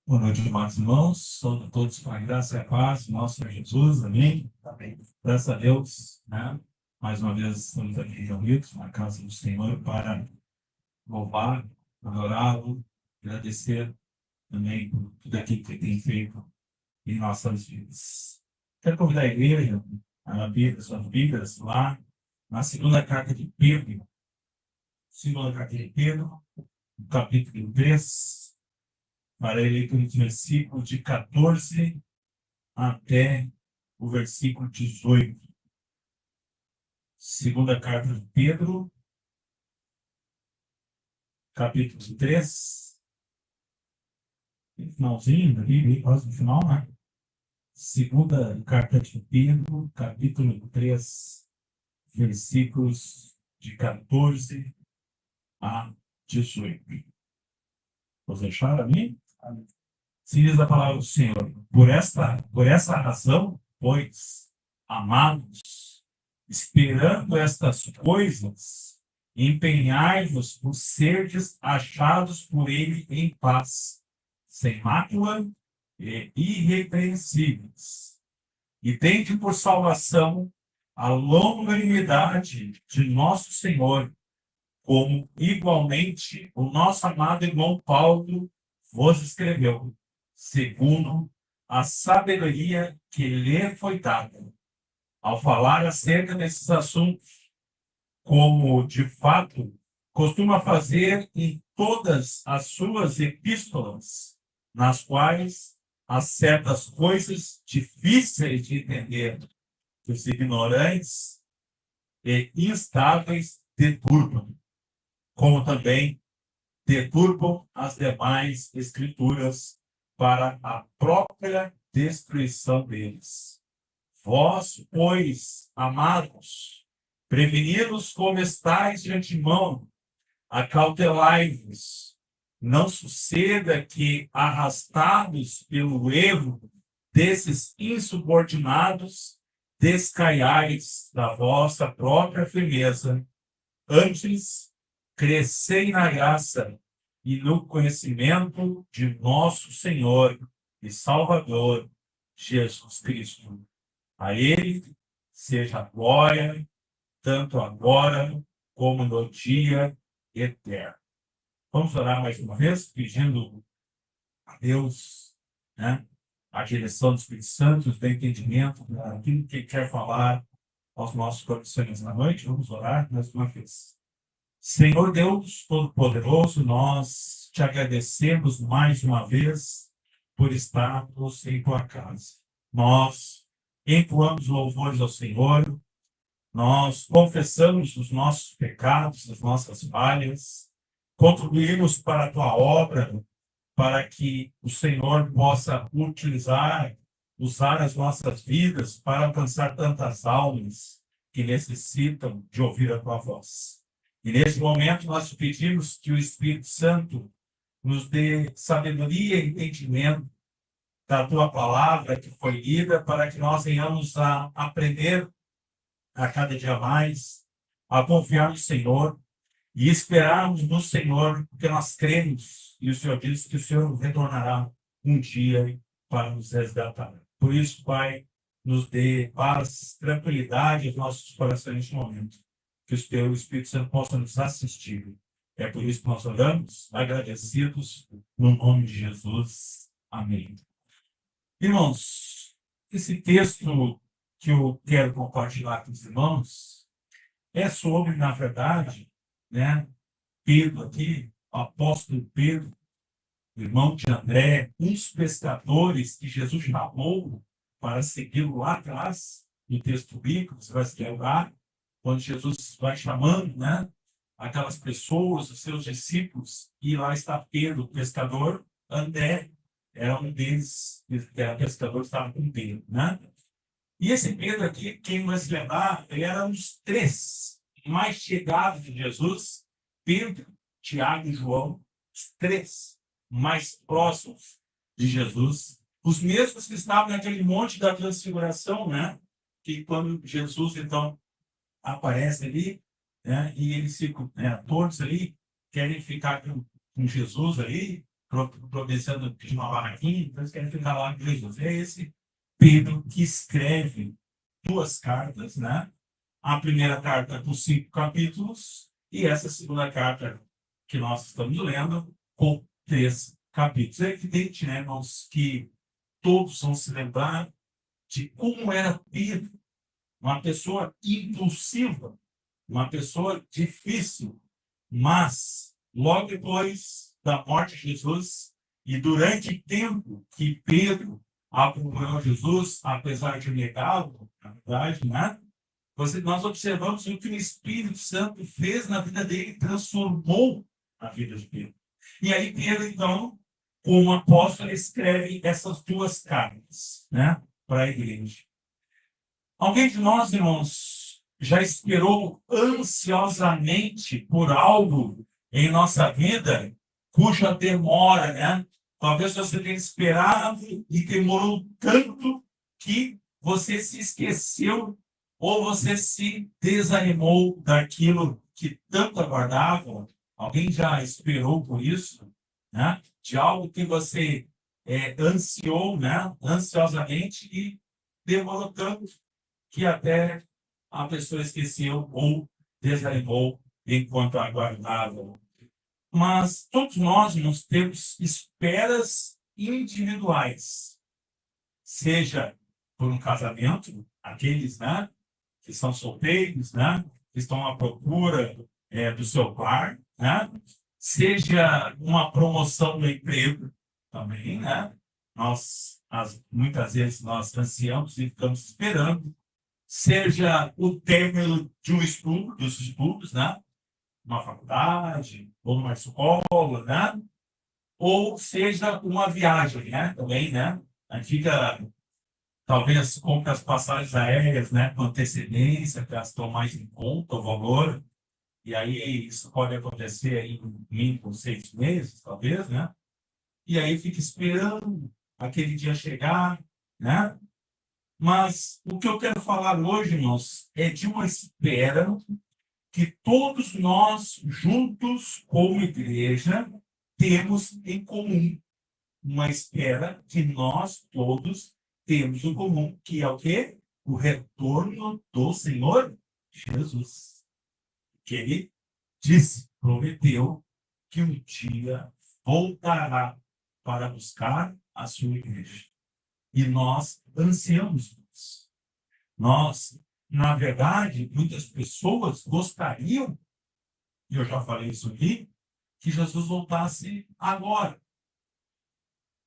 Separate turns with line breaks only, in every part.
Boa noite, amados irmãos. Saúdo a todos com a graça e a paz do nosso Senhor Jesus. Amém. Amém. Graças a Deus, né? Mais uma vez estamos aqui reunidos na casa do Senhor para louvar, adorá-lo, agradecer também por tudo aquilo que ele tem feito em nossas vidas. Quero convidar a igreja a abrir suas Bíblias lá na segunda carta de Pedro, no capítulo 3. Para a leitura dos versículos de 14 até o versículo 18. Segunda carta de Pedro, capítulo 3. Finalzinho ali, quase no final, né? Segunda carta de Pedro, capítulo 3, versículos de 14 a 18. Vocês acharam ali? Se diz a palavra do Senhor: por essa razão, pois, amados, esperando estas coisas, empenhai-vos por serdes achados por ele em paz, sem mácula e irrepreensíveis. E tende por salvação a longanimidade de nosso Senhor, como igualmente o nosso amado irmão Paulo vos escreveu, segundo a sabedoria que lhe foi dada, ao falar acerca desses assuntos, como de fato costuma fazer em todas as suas epístolas, nas quais há certas coisas difíceis de entender, que os ignorantes e instáveis deturpam, como também deturpam as demais escrituras para a própria destruição deles. Vós, pois, amados, prevenidos como estáis de antemão, acautelai-vos. Não suceda que, arrastados pelo erro desses insubordinados, descaiais da vossa própria firmeza. Antes, crescei na graça e no conhecimento de nosso Senhor e Salvador, Jesus Cristo. A Ele seja a glória, tanto agora como no dia eterno. Vamos orar mais uma vez, pedindo a Deus, né, a direção do Espírito Santo, o entendimento daquilo que Ele quer falar aos nossos corações na noite. Vamos orar mais uma vez. Senhor Deus Todo-Poderoso, nós te agradecemos mais uma vez por estarmos em tua casa. Nós entoamos louvores ao Senhor, nós confessamos os nossos pecados, as nossas falhas, contribuímos para a tua obra, para que o Senhor possa usar as nossas vidas para alcançar tantas almas que necessitam de ouvir a tua voz. E neste momento nós te pedimos que o Espírito Santo nos dê sabedoria e entendimento da tua palavra que foi lida, para que nós venhamos a aprender a cada dia mais, a confiar no Senhor e esperarmos no Senhor, porque nós cremos, e o Senhor disse que o Senhor retornará um dia para nos resgatar. Por isso, Pai, nos dê paz, tranquilidade aos nossos corações neste momento. Que o teu Espírito Santo possa nos assistir. É por isso que nós oramos, agradecidos, no nome de Jesus. Amém. Irmãos, esse texto que eu quero compartilhar com os irmãos é sobre, na verdade, né, Pedro aqui, o apóstolo Pedro, irmão de André, um dos pescadores que Jesus chamou para segui-lo lá atrás, no texto bíblico, você vai se lembrar, quando Jesus vai chamando, né, aquelas pessoas, os seus discípulos, e lá está Pedro, o pescador. André era um deles, que era pescador, estava com Pedro, né? E esse Pedro aqui, quem vai se lembrar, ele era um dos três mais chegados de Jesus: Pedro, Tiago e João, os três mais próximos de Jesus, os mesmos que estavam naquele monte da transfiguração, né? Que quando Jesus, então, aparece ali, né? E eles ficam, né, todos ali, querem ficar com Jesus ali, providenciando de uma barraquinha, então eles querem ficar lá com Jesus. É esse Pedro que escreve duas cartas, né? A primeira carta com 5 capítulos e essa segunda carta que nós estamos lendo com 3 capítulos. É evidente, né, irmãos, que todos vão se lembrar de como era Pedro, uma pessoa impulsiva, uma pessoa difícil, mas logo depois da morte de Jesus e durante o tempo que Pedro acompanhou Jesus, apesar de negá-lo, na verdade, né? Nós observamos o que o Espírito Santo fez na vida dele, transformou a vida de Pedro. E aí Pedro, então, como apóstolo, escreve essas duas cartas, né, para a igreja. Alguém de nós, irmãos, já esperou ansiosamente por algo em nossa vida cuja demora, né? Talvez você tenha esperado e demorou tanto que você se esqueceu ou você se desanimou daquilo que tanto aguardava. Alguém já esperou por isso, né? De algo que você ansiou, né? Ansiosamente e demorou tanto que até a pessoa esqueceu ou desanimou enquanto aguardava. Mas todos nós temos esperas individuais, seja por um casamento, aqueles, né, que são solteiros, né, que estão à procura do seu par, né, seja uma promoção no emprego também, né, muitas vezes nós ansiamos e ficamos esperando, seja o término de um estudo, dos estudos, né, uma faculdade, ou numa escola, né? Ou seja, uma viagem, né? Também, né? Antiga, talvez compre as passagens aéreas, né? Com antecedência, que elas estão mais em conta o valor. E aí isso pode acontecer aí em mínimo 6 meses, talvez, né? E aí fica esperando aquele dia chegar, né? Mas o que eu quero falar hoje, irmãos, é de uma espera que todos nós, juntos como igreja, temos em comum. Uma espera que nós todos temos em comum, que é o quê? O retorno do Senhor Jesus. Que ele disse, prometeu, que um dia voltará para buscar a sua igreja. E nós ansiamos isso. Nós, na verdade, muitas pessoas gostariam, e eu já falei isso aqui, que Jesus voltasse agora,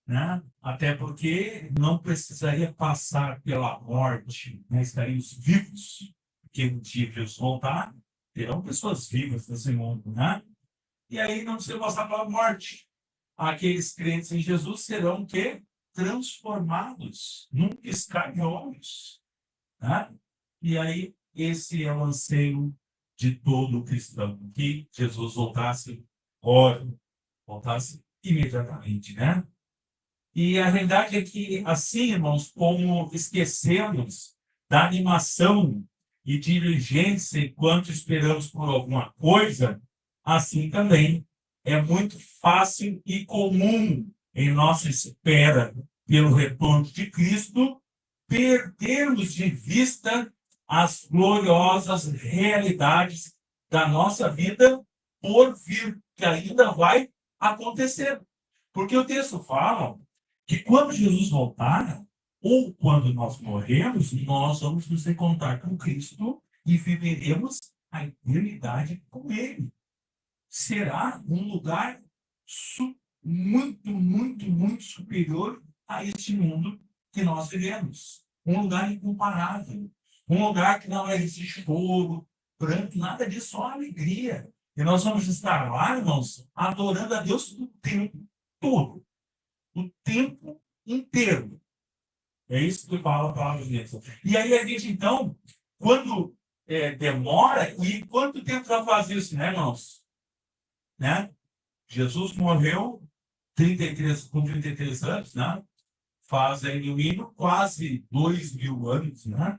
né? Até porque não precisaria passar pela morte, né? Estaríamos vivos, porque um dia que Jesus voltar, terão pessoas vivas nesse mundo, né? E aí não precisa passar pela morte. Aqueles crentes em Jesus serão o quê? Transformados num piscar de olhos, né? E aí, esse é o anseio de todo cristão, que Jesus voltasse agora, voltasse imediatamente, né? E a realidade é que, assim, irmãos, como esquecemos da animação e diligência enquanto esperamos por alguma coisa, assim também é muito fácil e comum em nossa espera pelo retorno de Cristo perdermos de vista as gloriosas realidades da nossa vida por vir, que ainda vai acontecer. Porque o texto fala que quando Jesus voltar, ou quando nós morremos, nós vamos nos encontrar com Cristo e viveremos a eternidade com Ele. Será um lugar muito, muito, muito superior a este mundo que nós vivemos. Um lugar incomparável. Um lugar que não existe choro, pranto, nada disso, só alegria. E nós vamos estar lá, irmãos, adorando a Deus o tempo todo. O tempo inteiro. É isso que fala a palavra de Deus. E aí a gente, então, quando demora, e quanto tempo vai fazer isso, né, irmãos? Né? Jesus morreu com 33 anos, né? Faz aí no mínimo quase 2.000 anos, né?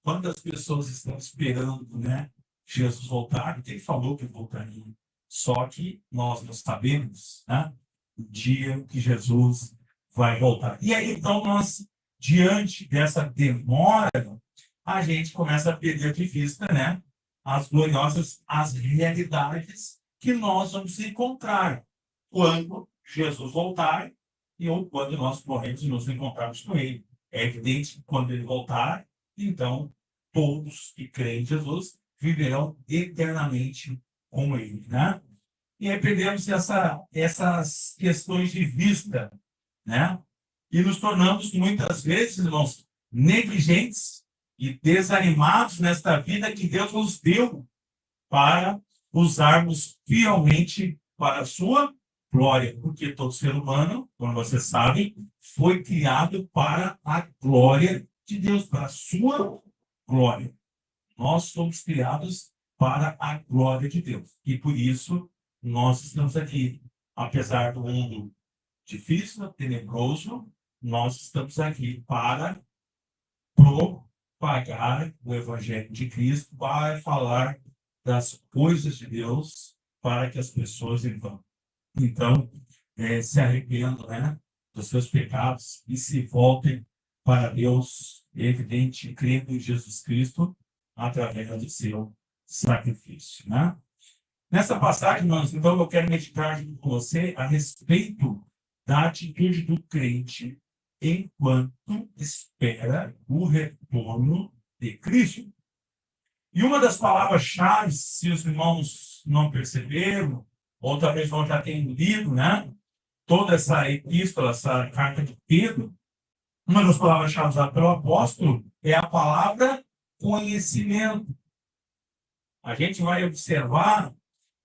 Quantas pessoas estão esperando, né? Jesus voltar? Ele falou que voltaria. Só que nós não sabemos, né? o dia que Jesus vai voltar. E aí, então, nós, diante dessa demora, a gente começa a perder de vista, né, as gloriosas, as realidades que nós vamos encontrar quando Jesus voltar e ou quando nós morremos e nos encontrarmos com ele. É evidente que quando ele voltar, então todos que creem em Jesus viverão eternamente com ele, né? E aí perdemos essas questões de vista, né? E nos tornamos muitas vezes, irmãos, negligentes e desanimados nesta vida que Deus nos deu para usarmos fielmente para a sua glória, porque todo ser humano, como vocês sabem, foi criado para a glória de Deus, para a sua glória. Nós somos criados para a glória de Deus. E por isso nós estamos aqui. Apesar do mundo difícil, tenebroso, nós estamos aqui para propagar o Evangelho de Cristo, para falar das coisas de Deus, para que as pessoas então se arrependam, né, dos seus pecados e se voltem para Deus, evidente, crendo em Jesus Cristo, através do seu sacrifício, né? Nessa passagem, nós, então, eu quero meditar junto com você a respeito da atitude do crente enquanto espera o retorno de Cristo. E uma das palavras-chave, se os irmãos não perceberam, ou talvez não já tenham lido, né, toda essa epístola, essa carta de Pedro, uma das palavras-chave usadas pelo apóstolo é a palavra conhecimento. A gente vai observar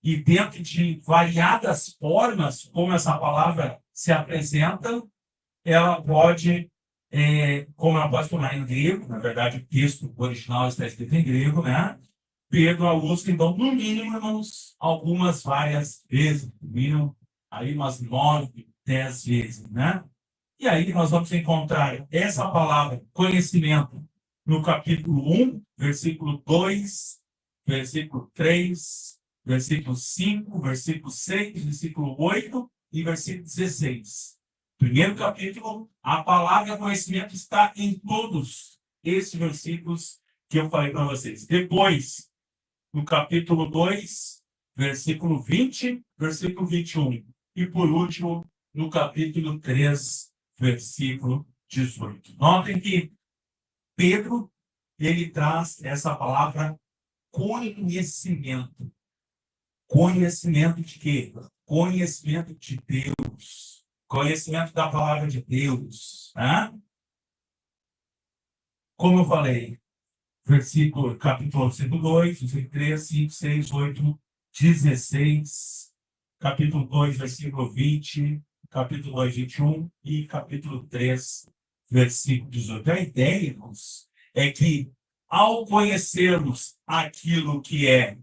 e dentro de variadas formas como essa palavra se apresenta, ela pode, como ela pode tornar em grego, na verdade o texto original está escrito em grego, né? Pedro a usa, então, no mínimo, irmãos, algumas várias vezes, no mínimo, aí umas 9, 10 vezes, né? E aí nós vamos encontrar essa palavra conhecimento no capítulo 1, versículo 2, versículo 3, versículo 5, versículo 6, versículo 8 e versículo 16. Primeiro capítulo, a palavra conhecimento está em todos esses versículos que eu falei para vocês. Depois, no capítulo 2, versículo 20, versículo 21. E por último, no capítulo 3, versículo 18. Notem que Pedro, ele traz essa palavra conhecimento. Conhecimento de quê? Conhecimento de Deus. Conhecimento da palavra de Deus. Né? Como eu falei, capítulo 2, versículo 3, 5, 6, 8, 16, capítulo 2, versículo 20, capítulo 2, 21 e capítulo 3, versículo 18. A ideia, irmãos, é que ao conhecermos aquilo que é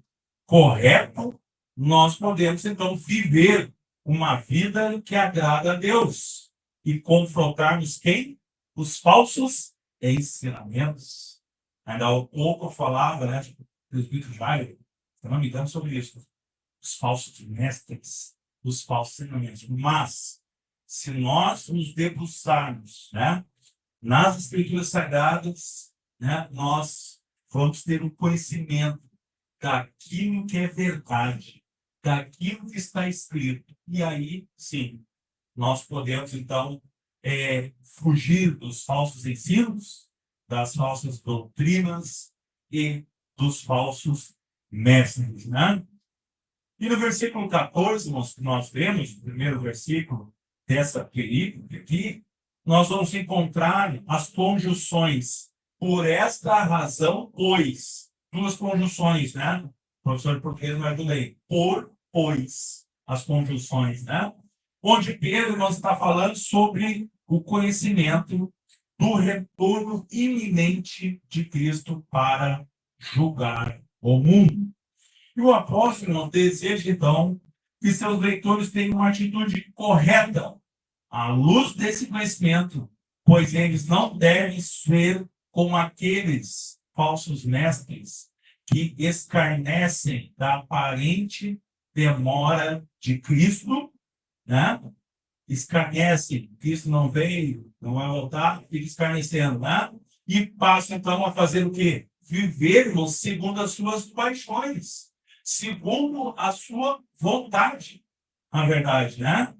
correto, nós podemos, então, viver uma vida que agrada a Deus e confrontarmos quem? Os falsos ensinamentos. Ainda há pouco eu falava, né, do presbítero Jairo, se não me engano, sobre isso. Os falsos mestres, os falsos ensinamentos. Mas, se nós nos debruçarmos, né, nas Escrituras Sagradas, né, nós vamos ter um conhecimento daquilo que é verdade, daquilo que está escrito. E aí, sim, nós podemos, então, fugir dos falsos ensinos, das falsas doutrinas e dos falsos mestres, né? E no versículo 14, nós vemos, o primeiro versículo dessa perícope aqui, nós vamos encontrar as conjunções. Por esta razão, pois. Duas conjunções, né? O professor de português vai ler. Por, pois. As conjunções, né? Onde Pedro nós está falando sobre o conhecimento do retorno iminente de Cristo para julgar o mundo. E o apóstolo deseja, então, que seus leitores tenham uma atitude correta à luz desse conhecimento, pois eles não devem ser como aqueles falsos mestres que escarnecem da aparente demora de Cristo, né? escarnece, Cristo não veio, não vai voltar, fica escarnecendo, né? E passa então a fazer o quê? Vivermos segundo as suas paixões, segundo a sua vontade, na verdade, né?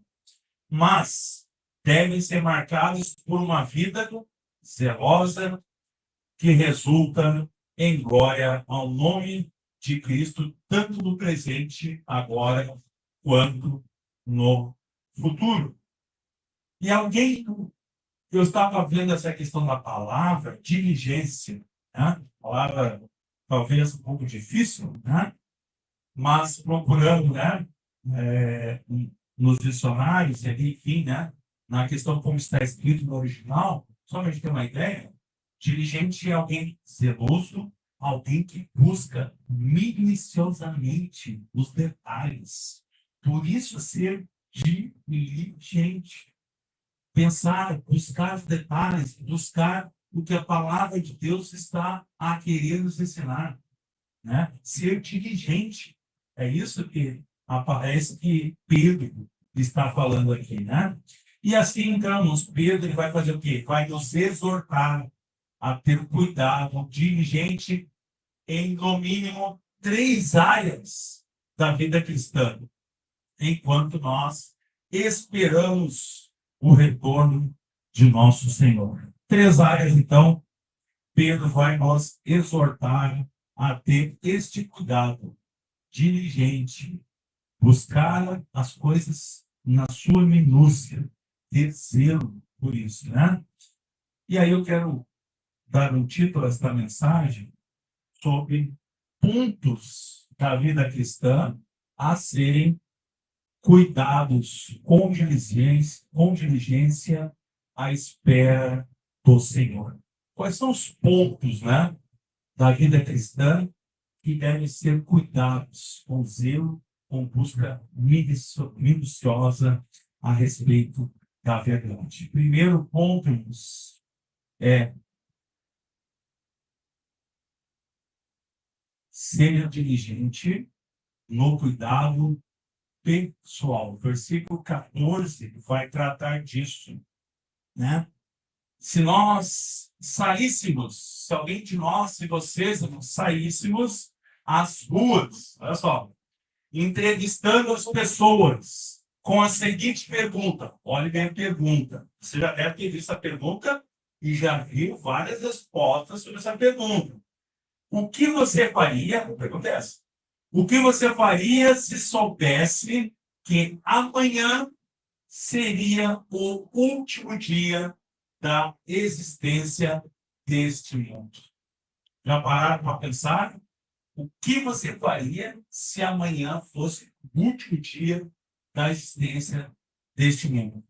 Mas devem ser marcados por uma vida zelosa que resulta em glória ao nome de Cristo, tanto no presente, agora, quanto no futuro. E alguém, eu estava vendo essa questão da palavra diligência, né? Palavra talvez um pouco difícil, né? Mas procurando, né? é, Nos dicionários, ali, enfim, né? Na questão como está escrito no original, só para a gente ter uma ideia, diligente é alguém zeloso, alguém que busca minuciosamente os detalhes. Por isso, ser diligente. Pensar, buscar os detalhes, buscar o que a palavra de Deus está a querer nos ensinar, né? Ser diligente. É isso que aparece que Pedro está falando aqui, né? E assim, então, Pedro ele vai fazer o quê? Vai nos exortar a ter cuidado, diligente em, no mínimo, 3 áreas da vida cristã, enquanto nós esperamos o retorno de nosso Senhor. 3 áreas, então, Pedro vai nos exortar a ter este cuidado diligente, buscar as coisas na sua minúcia, ter zelo por isso, né? E aí eu quero dar um título a esta mensagem sobre pontos da vida cristã a serem cuidados com diligência à espera do Senhor. Quais são os pontos, né, da vida cristã que devem ser cuidados com zelo, com busca minuciosa a respeito da verdade? Primeiro ponto é seja diligente no cuidado pessoal. O versículo 14 vai tratar disso, né? Se nós saíssemos, se alguém de nós, se vocês saíssemos às ruas, olha só, entrevistando as pessoas com a seguinte pergunta, olhe bem a pergunta, você já deve ter visto a pergunta e já viu várias respostas sobre essa pergunta. O que você faria, a pergunta é essa, o que você faria se soubesse que amanhã seria o último dia da existência deste mundo? Já pararam para pensar? O que você faria se amanhã fosse o último dia da existência deste mundo?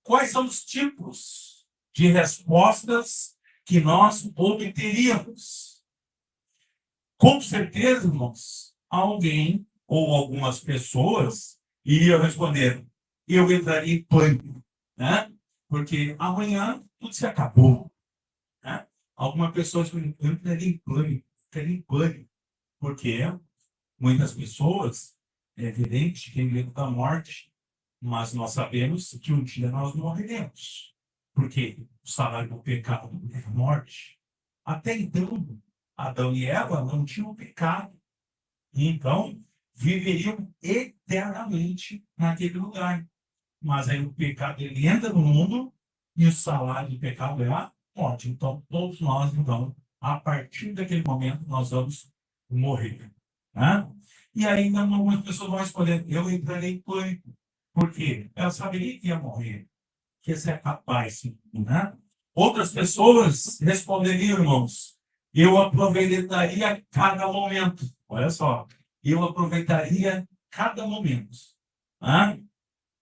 Quais são os tipos de respostas que nós obteríamos? Com certeza, irmãos, alguém ou algumas pessoas iriam responder: eu entraria em pânico, né? Porque amanhã tudo se acabou, né? Alguma pessoa responde: eu entraria em pânico, porque muitas pessoas, é evidente, têm medo da morte, mas nós sabemos que um dia nós morreremos, porque o salário do pecado é a morte. Até então, Adão e Eva não tinham pecado, e então viveriam eternamente naquele lugar. Mas aí o pecado ele entra no mundo e o salário do pecado é a morte. Então, todos nós, então, a partir daquele momento, nós vamos morrer, né? E ainda algumas pessoas vão responder: eu entrarei em pânico. Por quê? Ela saberia que ia morrer, que ia ser capaz, né? Outras pessoas responderiam, irmãos: eu aproveitaria cada momento. Olha só, eu aproveitaria cada momento. Né?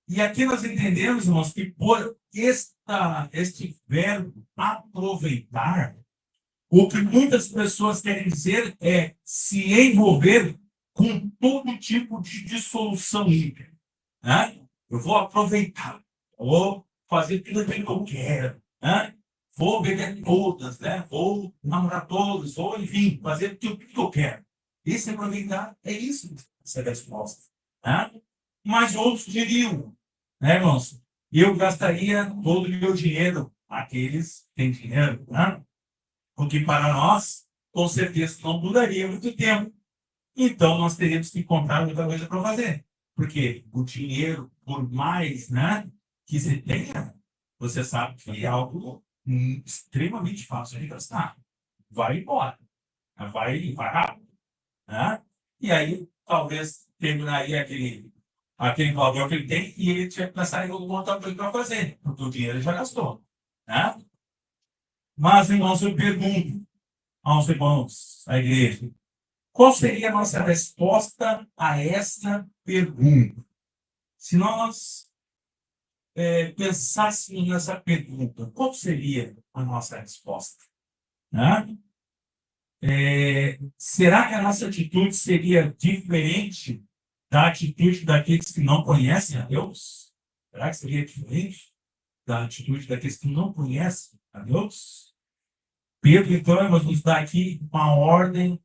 E aqui nós entendemos, irmãos, que por este verbo aproveitar, o que muitas pessoas querem dizer é se envolver com todo tipo de dissolução híbrida, né? Eu vou aproveitar, vou fazer tudo aquilo que eu quero, né? Vou beber todas, né? Vou namorar todos, vou, enfim, fazer tudo que eu quero. Esse aproveitar é isso, essa é a resposta, né? Mas outros diriam, né, irmãos? eu gastaria todo o meu dinheiro, aqueles que têm dinheiro, né? O que para nós, com certeza, não duraria muito tempo. Então, nós teríamos que encontrar outra coisa para fazer. Porque o dinheiro, por mais, né, que se tenha, você sabe que é algo extremamente fácil de gastar. Vai embora. Vai rápido. Né? E aí, talvez, terminaria aquele valor que ele tem e ele tinha que pensar em outra coisa para fazer, porque o dinheiro ele já gastou. Né? Mas, irmãos, eu pergunto aos irmãos, à igreja, qual seria a nossa resposta a esta pergunta? Se nós pensássemos nessa pergunta, qual seria a nossa resposta? Né? Será que a nossa atitude seria diferente da atitude daqueles que não conhecem a Deus? Será que seria diferente da atitude daqueles que não conhecem a Deus? Pedro, então, nos dá aqui uma ordem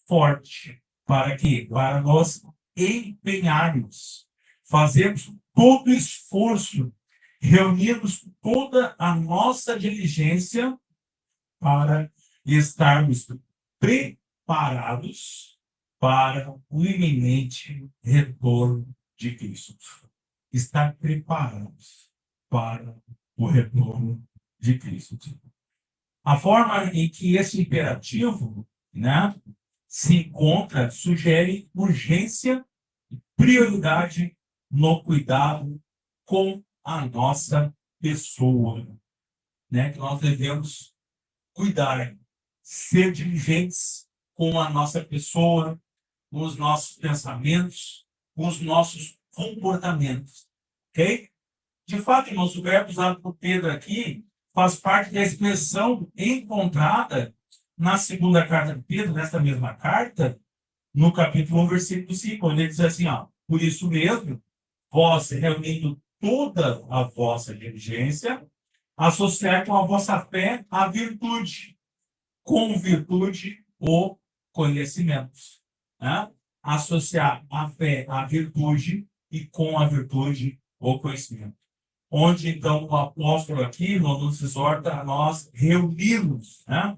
forte para que, para nós empenharmos, fazermos todo o esforço, reunirmos toda a nossa diligência para estarmos preparados para o iminente retorno de Cristo. Estar preparados para o retorno de Cristo. A forma em que esse imperativo, né, se encontra sugere urgência e prioridade no cuidado com a nossa pessoa, né, que nós devemos cuidar, ser diligentes com a nossa pessoa, com os nossos pensamentos, com os nossos comportamentos, ok? De fato, irmãos, o verbo usado por Pedro aqui faz parte da expressão encontrada na segunda carta de Pedro, nessa mesma carta, no capítulo 1, versículo 5, onde ele diz assim, ó, por isso mesmo, vós, reunindo toda a vossa diligência, associar com a vossa fé a virtude, com virtude o conhecimento. Né? Associar a fé à virtude e com a virtude o conhecimento. Onde, então, o apóstolo aqui nos exorta a nós reunirmos, né,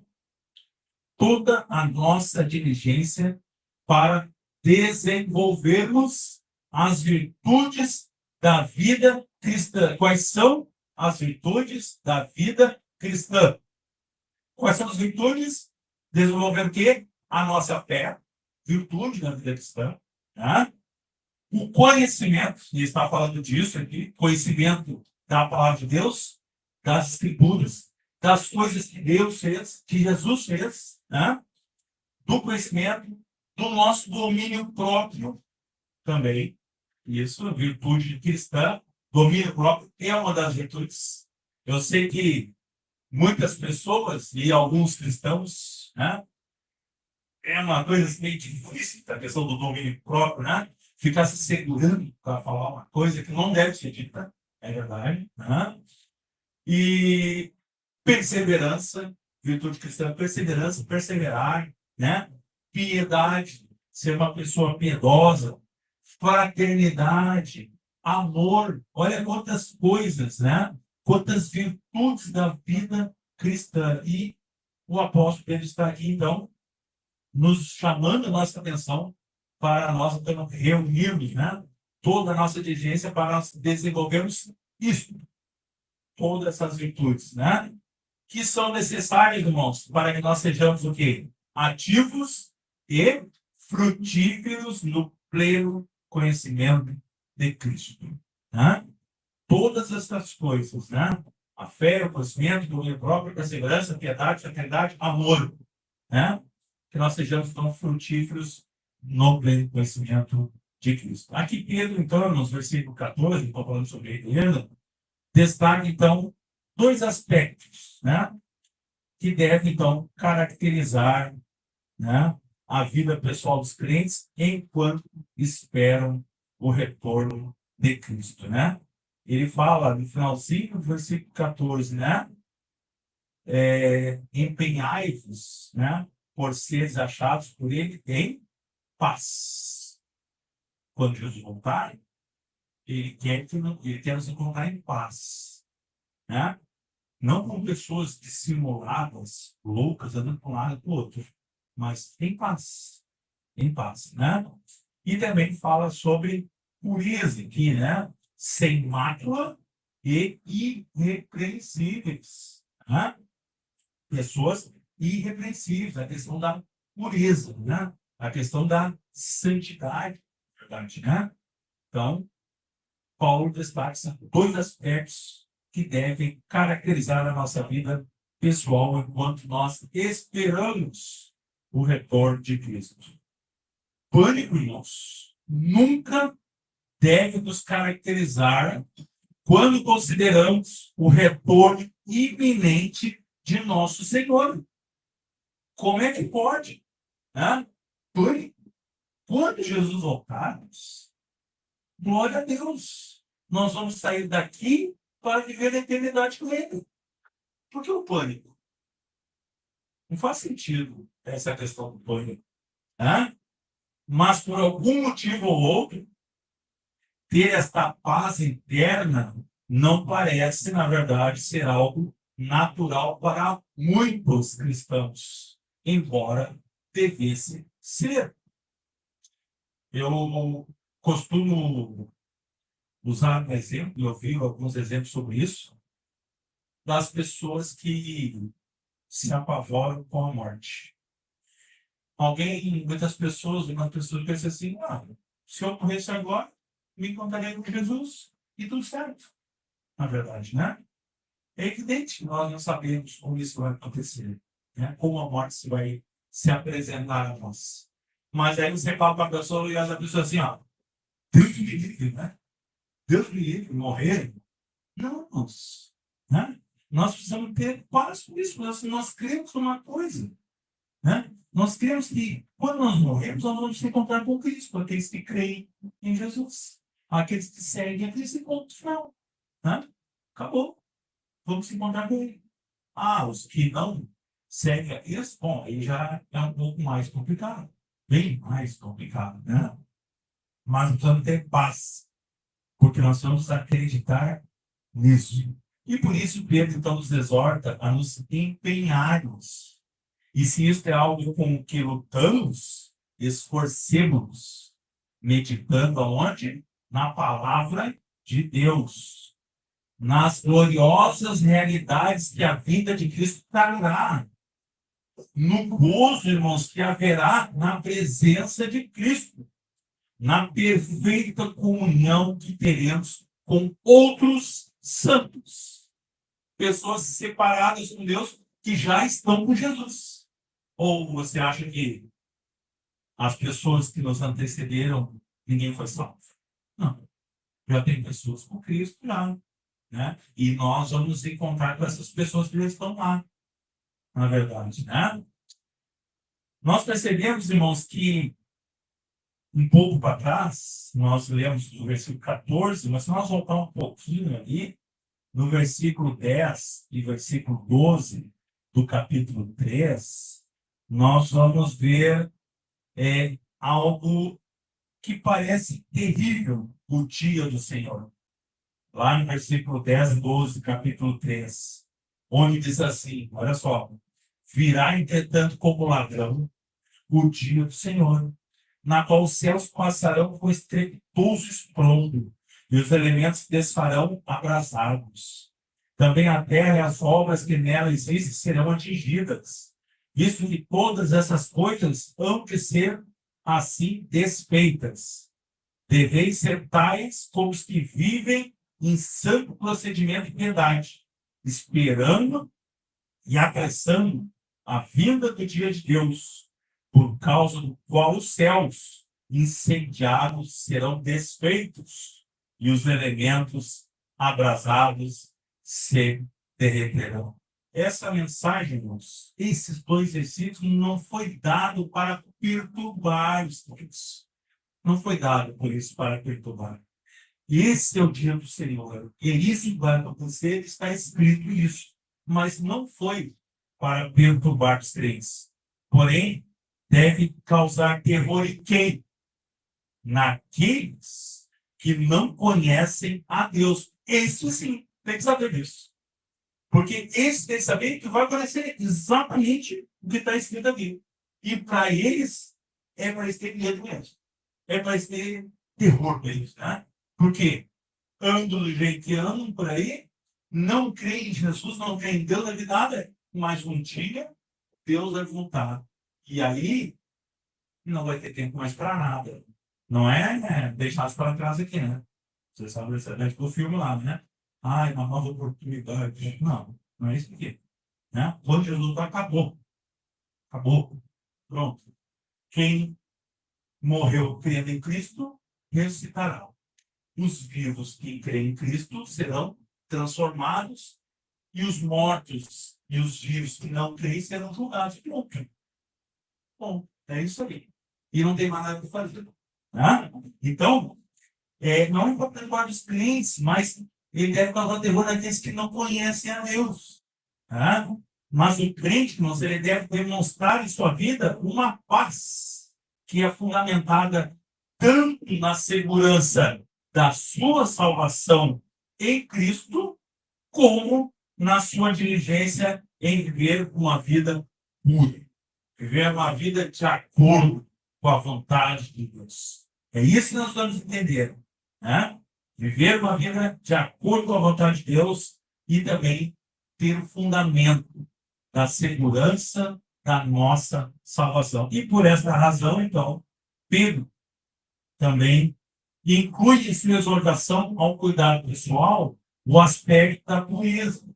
toda a nossa diligência para desenvolvermos as virtudes da vida cristã. Quais são as virtudes da vida cristã? Quais são as virtudes? Desenvolver o quê? A nossa fé, virtude da vida cristã. Né? O conhecimento, e está falando disso aqui, conhecimento da palavra de Deus, das escrituras, das coisas que Deus fez, que Jesus fez, né? Do conhecimento, do nosso domínio próprio também. Isso, virtude cristã, domínio próprio é uma das virtudes. Eu sei que muitas pessoas e alguns cristãos, né? É uma coisa assim, meio difícil, a questão do domínio próprio, né? Ficar se segurando para falar uma coisa que não deve ser dita, é verdade. Né? E perseverança, virtude cristã, perseverança, perseverar, né? Piedade, ser uma pessoa piedosa, fraternidade, amor, olha quantas coisas, né? Quantas virtudes da vida cristã. E o apóstolo Pedro está aqui, então, nos chamando a nossa atenção para nós então, reunirmos, né, toda a nossa diligência para nós desenvolvermmos isso, todas essas virtudes, né, que são necessárias, irmãos, para que nós sejamos o quê? Ativos e frutíferos no pleno conhecimento de Cristo. Né? Todas essas coisas, né? A fé, o conhecimento, o domínio próprio, a perseverança, a piedade, a fraternidade, amor, né? Que nós sejamos tão frutíferos no pleno conhecimento de Cristo. Aqui Pedro, então, nos versículos 14, estou falando sobre a igreja, destaca, então, dois aspectos, né? Que devem, então, caracterizar, né, a vida pessoal dos crentes enquanto esperam o retorno de Cristo, né? Ele fala no finalzinho do versículo 14, né? Empenhai-vos, né? Por seres achados por ele em paz. Quando Jesus voltar, ele quer nos encontrar em paz, né? Não com pessoas dissimuladas, loucas, andando para um lado e para o outro, mas em paz, né? E também fala sobre pureza aqui, né? Sem mácula e irrepreensíveis, né? Pessoas irrepreensíveis, a questão da pureza, né? A questão da santidade, verdade, né? Então, Paulo destaca dois aspectos que devem caracterizar a nossa vida pessoal enquanto nós esperamos o retorno de Cristo. Pânico, irmãos, nunca deve nos caracterizar quando consideramos o retorno iminente de nosso Senhor. Como é que pode? Né? Pânico. Quando Jesus voltar, glória a Deus. Nós vamos sair daqui para viver a eternidade com Ele. Por que o pânico? Não faz sentido essa questão do pânico. Né? Mas por algum motivo ou outro, ter esta paz interna não parece, na verdade, ser algo natural para muitos cristãos, embora devesse ser. Eu costumo usar um exemplo, eu vi alguns exemplos sobre isso, das pessoas que se apavoram com a morte. Muitas pessoas pensam assim, se eu morresse agora, me encontraria com Jesus e tudo certo. Na verdade, né? É evidente que nós não sabemos como isso vai acontecer, né? Como a morte vai se apresentar a nós. Mas aí você fala para a pessoa e a pessoa assim, Deus me livre, né? Deus me livre, morrer. Não, né? Nós precisamos ter paz com isso. Nós cremos numa coisa, né? Nós cremos que quando nós morremos, nós vamos se encontrar com Cristo, aqueles que creem em Jesus, aqueles que seguem a Cristo e ponto final, né? Acabou. Vamos se encontrar com Ele. Os que não seguem a Cristo, bom, aí já é um pouco mais complicado, bem mais complicado, né? Mas precisamos ter paz, porque nós vamos acreditar nisso. E por isso Pedro então nos exorta a nos empenharmos. E se isso é algo com que lutamos, esforcemos-nos, meditando aonde? Na palavra de Deus, nas gloriosas realidades que a vida de Cristo trará, no gozo, irmãos, que haverá na presença de Cristo, na perfeita comunhão que teremos com outros santos, pessoas separadas com Deus que já estão com Jesus. Ou você acha que as pessoas que nos antecederam, ninguém foi salvo? Não. Já tem pessoas com Cristo já, né? E nós vamos nos encontrar com essas pessoas que já estão lá, na verdade, né? Nós percebemos, irmãos, que um pouco para trás, nós lemos o versículo 14, mas se nós voltar um pouquinho ali, no versículo 10 e versículo 12 do capítulo 3, nós vamos ver algo que parece terrível o dia do Senhor. Lá no versículo 10 e 12, capítulo 3, onde diz assim, olha só, virá, entretanto, como ladrão o dia do Senhor, na qual os céus passarão com estrepitoso estrondo, e os elementos se desfarão abrasados. Também a terra e as obras que nela existem serão atingidas, visto que todas essas coisas hão de ser assim desfeitas. Deveis ser tais como os que vivem em santo procedimento de piedade, esperando e apressando a vinda do dia de Deus, por causa do qual os céus incendiados serão desfeitos e os elementos abrasados se derreterão. Essa mensagem, irmãos, esses dois versículos não foi dado para perturbar os crentes. Não foi dado por isso para perturbar. Esse é o dia do Senhor. E isso vai acontecer, está escrito isso. Mas não foi para perturbar os crentes. Porém, deve causar terror em quem? Naqueles que não conhecem a Deus. Esse sim, tem que saber disso. Porque esse tem que saber que vai acontecer exatamente o que está escrito aqui. E para eles, é para eles terem medo mesmo. É para eles terem terror para eles, né? Porque andam do jeito que andam por aí, não creem em Jesus, não creem em Deus, não é de nada, mas um dia Deus vai voltar. E aí não vai ter tempo mais para nada. Não é deixar para trás aqui, né? Você sabe, é tipo o filme lá, né? Ai, uma nova oportunidade. Não, não é isso aqui. Né? Quando Jesus acabou. Acabou. Pronto. Quem morreu crendo em Cristo, ressuscitará. Os vivos que creem em Cristo serão transformados e os mortos e os vivos que não creem serão julgados. Pronto. Bom, é isso aí. E não tem mais nada para fazer. Né? Então, não é importante para os crentes, mas ele deve causar terror naqueles que não conhecem a Deus. Tá? Mas o crente, irmãos, ele deve demonstrar em sua vida uma paz que é fundamentada tanto na segurança da sua salvação em Cristo, como na sua diligência em viver uma vida pura. Viver uma vida de acordo com a vontade de Deus. É isso que nós vamos entender. Né? Viver uma vida de acordo com a vontade de Deus e também ter o fundamento da segurança da nossa salvação. E por essa razão, então, Pedro também inclui em sua exortação ao cuidado pessoal o aspecto da pureza,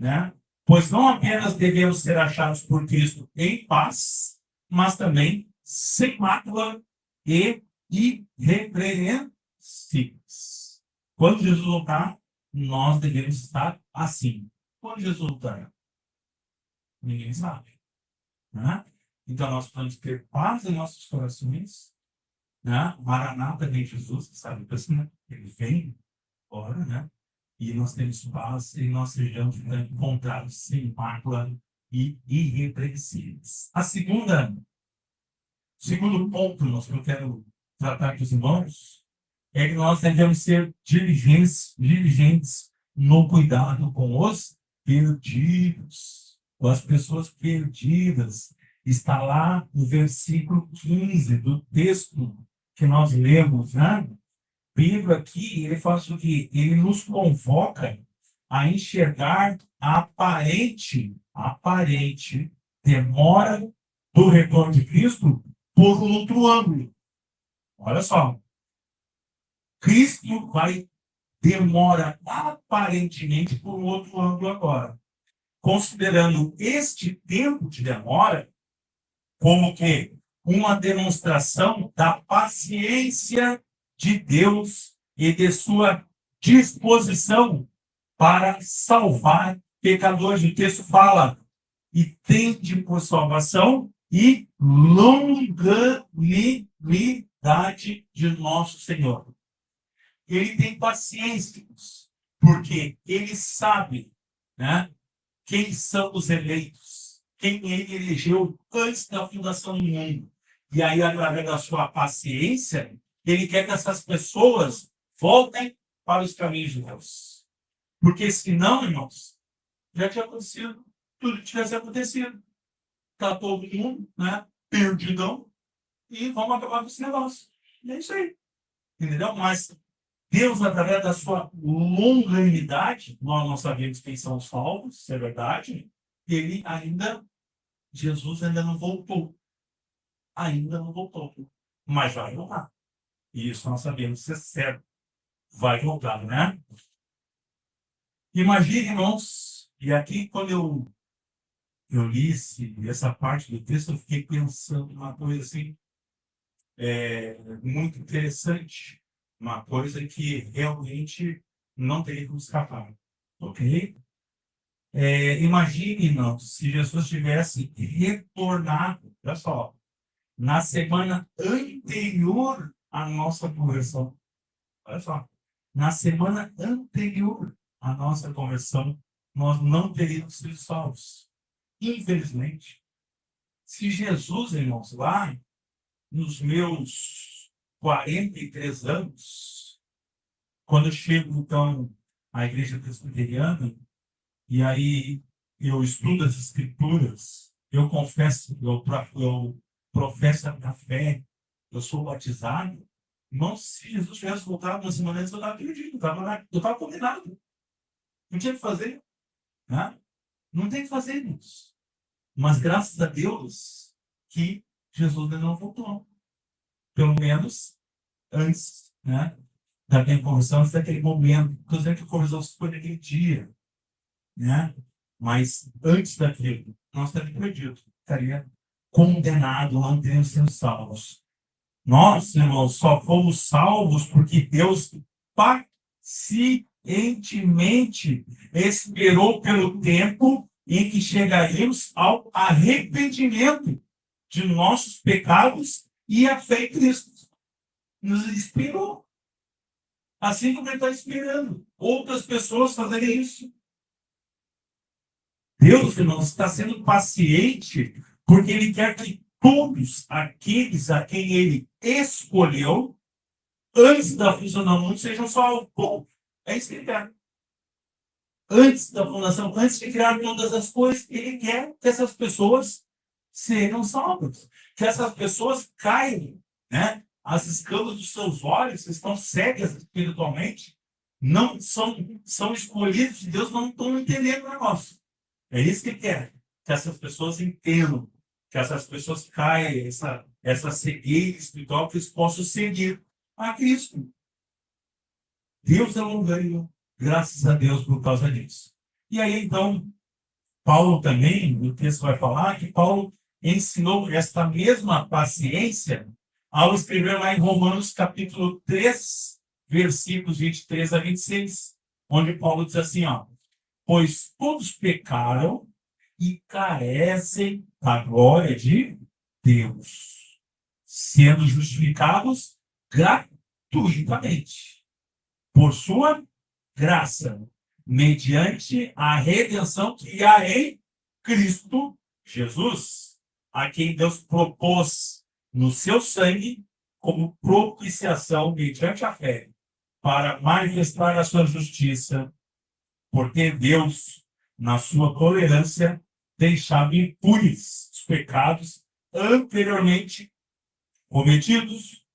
né? Pois não apenas devemos ser achados por Cristo em paz, mas também sem mácula e irrepreensíveis. Quando Jesus voltar, nós devemos estar assim. Quando Jesus voltar, ninguém sabe. Né? Então nós precisamos ter paz em nossos corações. Né? Maranata vem Jesus, sabe? Né? Ele vem agora, né? E nós temos paz e nós sejamos encontrados sem mácula e irrepreensíveis. Segundo ponto que eu quero tratar com os irmãos é que nós devemos ser diligentes no cuidado com os perdidos, com as pessoas perdidas. Está lá no versículo 15 do texto que nós lemos, né? Pedro aqui, ele faz o que? Ele nos convoca a enxergar a aparente demora do retorno de Cristo por um outro ângulo. Olha só. Cristo demora aparentemente por um outro ângulo agora. Considerando este tempo de demora como que uma demonstração da paciência de Deus e de sua disposição para salvar pecadores. O texto fala, e tende por salvação e longanimidade de nosso Senhor. Ele tem paciência, porque ele sabe, né, quem são os eleitos, quem ele elegeu antes da fundação do mundo. E aí, através da sua paciência, ele quer que essas pessoas voltem para os caminhos de Deus. Porque senão, irmãos, já tinha acontecido, tudo tivesse acontecido. Está todo mundo, né, perdidão, e vamos acabar com esse negócio. E é isso aí. Entendeu? Mas Deus, através da sua longanimidade, nós não sabemos quem são os salvos, isso é verdade, Jesus ainda não voltou. Ainda não voltou. Mas vai voltar. E isso nós sabemos ser certo. Vai voltar, né? Imagine, irmãos, e aqui quando eu li essa parte do texto, eu fiquei pensando uma coisa assim, muito interessante. Uma coisa que realmente não teria como escapar. Ok? Imagine, não, se Jesus tivesse retornado, olha só, na semana anterior à nossa conversão. Olha só, na semana anterior à nossa conversão, nós não teríamos sido salvos. Infelizmente, se Jesus, irmãos, lá nos meus 43 anos, quando eu chego, então, à igreja presbiteriana, e aí eu estudo as escrituras, eu confesso, eu professo a minha fé, eu sou batizado, irmão, se Jesus tivesse voltado na semana antes, eu estava perdido, eu estava condenado. Não tinha o que fazer, né? Não tem o que fazer isso. Mas graças a Deus que Jesus ainda não voltou. Pelo menos antes, né? Da minha conversão, antes daquele momento. Estou dizendo que a conversão foi naquele dia, né? Mas antes daquilo, nós estaríamos perdidos, estaria condenado, não teríamos sido salvos. Nós, irmãos, só fomos salvos porque Deus pacientemente esperou pelo tempo em que chegaríamos ao arrependimento de nossos pecados e a fé em Cristo. Nos esperou. Assim como Ele está esperando outras pessoas fazerem isso. Deus, irmãos, está sendo paciente porque Ele quer que todos aqueles a quem Ele escolheu antes da fundação do mundo sejam salvos. Bom, é isso que Ele quer. Antes da fundação, antes de criar todas as coisas, Ele quer que essas pessoas sejam salvas. Que essas pessoas caiam, né? As escamas dos seus olhos estão cegas espiritualmente, não são escolhidos de Deus, não estão entendendo o negócio. É isso que Ele quer. Que essas pessoas entendam, que essas pessoas caiam, essa cegueira espiritual, que eles possam seguir a Cristo. Deus é um ganho, graças a Deus por causa disso. E aí, então, Paulo também, o texto vai falar que Paulo ensinou esta mesma paciência ao escrever lá em Romanos capítulo 3, versículos 23 a 26, onde Paulo diz assim, ó, pois todos pecaram e carecem da glória de Deus, sendo justificados gratuitamente por sua graça, mediante a redenção que há em Cristo Jesus, a quem Deus propôs no seu sangue como propiciação mediante a fé, para manifestar a sua justiça, porque Deus, na sua tolerância, deixava impunes os pecados anteriormente cometidos,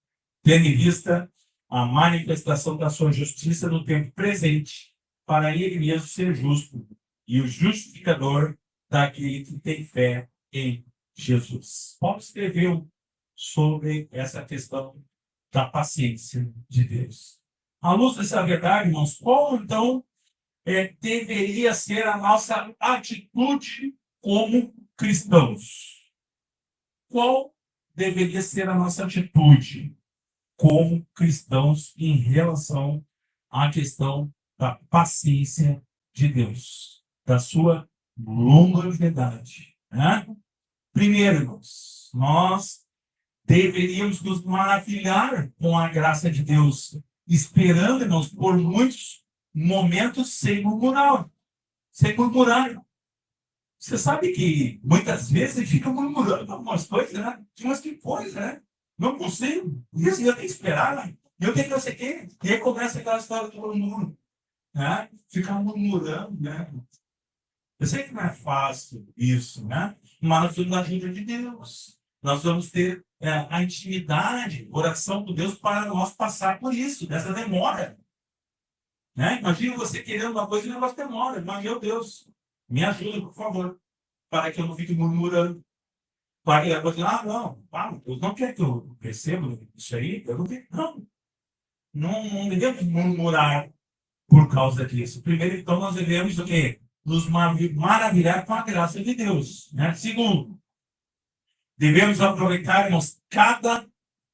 tendo em vista a manifestação da sua justiça no tempo presente, para ele mesmo ser justo e o justificador daquele que tem fé em Jesus. Paulo escreveu sobre essa questão da paciência de Deus. À luz dessa verdade, irmãos, qual então deveria ser a nossa atitude como cristãos? Qual deveria ser a nossa atitude como cristãos em relação à questão da paciência de Deus, da sua longevidade, né? Primeiro, irmãos, nós deveríamos nos maravilhar com a graça de Deus, esperando, irmãos, por muitos momentos sem murmurar. Sem murmurar. Você sabe que muitas vezes ele fica murmurando algumas coisas, né? Mas que coisa, né? Não consigo. Isso eu tenho que esperar, né? Eu tenho que não sei o quê. E aí começa aquela história do murmúrio, né? Ficar murmurando, né? Eu sei que não é fácil isso, né? Mas nós temos a ajuda de Deus. Nós vamos ter a intimidade, oração com Deus para nós passar por isso, dessa demora. Né? Imagina você querendo uma coisa e o negócio demora. Mas, meu Deus, me ajuda, por favor, para que eu não fique murmurando. Para que a coisa, Deus não quer que eu perceba isso aí. Eu não quero, não devemos murmurar por causa disso. Primeiro, então, nós devemos o quê? Nos maravilhar com a graça de Deus. Né? Segundo, devemos aproveitar, irmãos, cada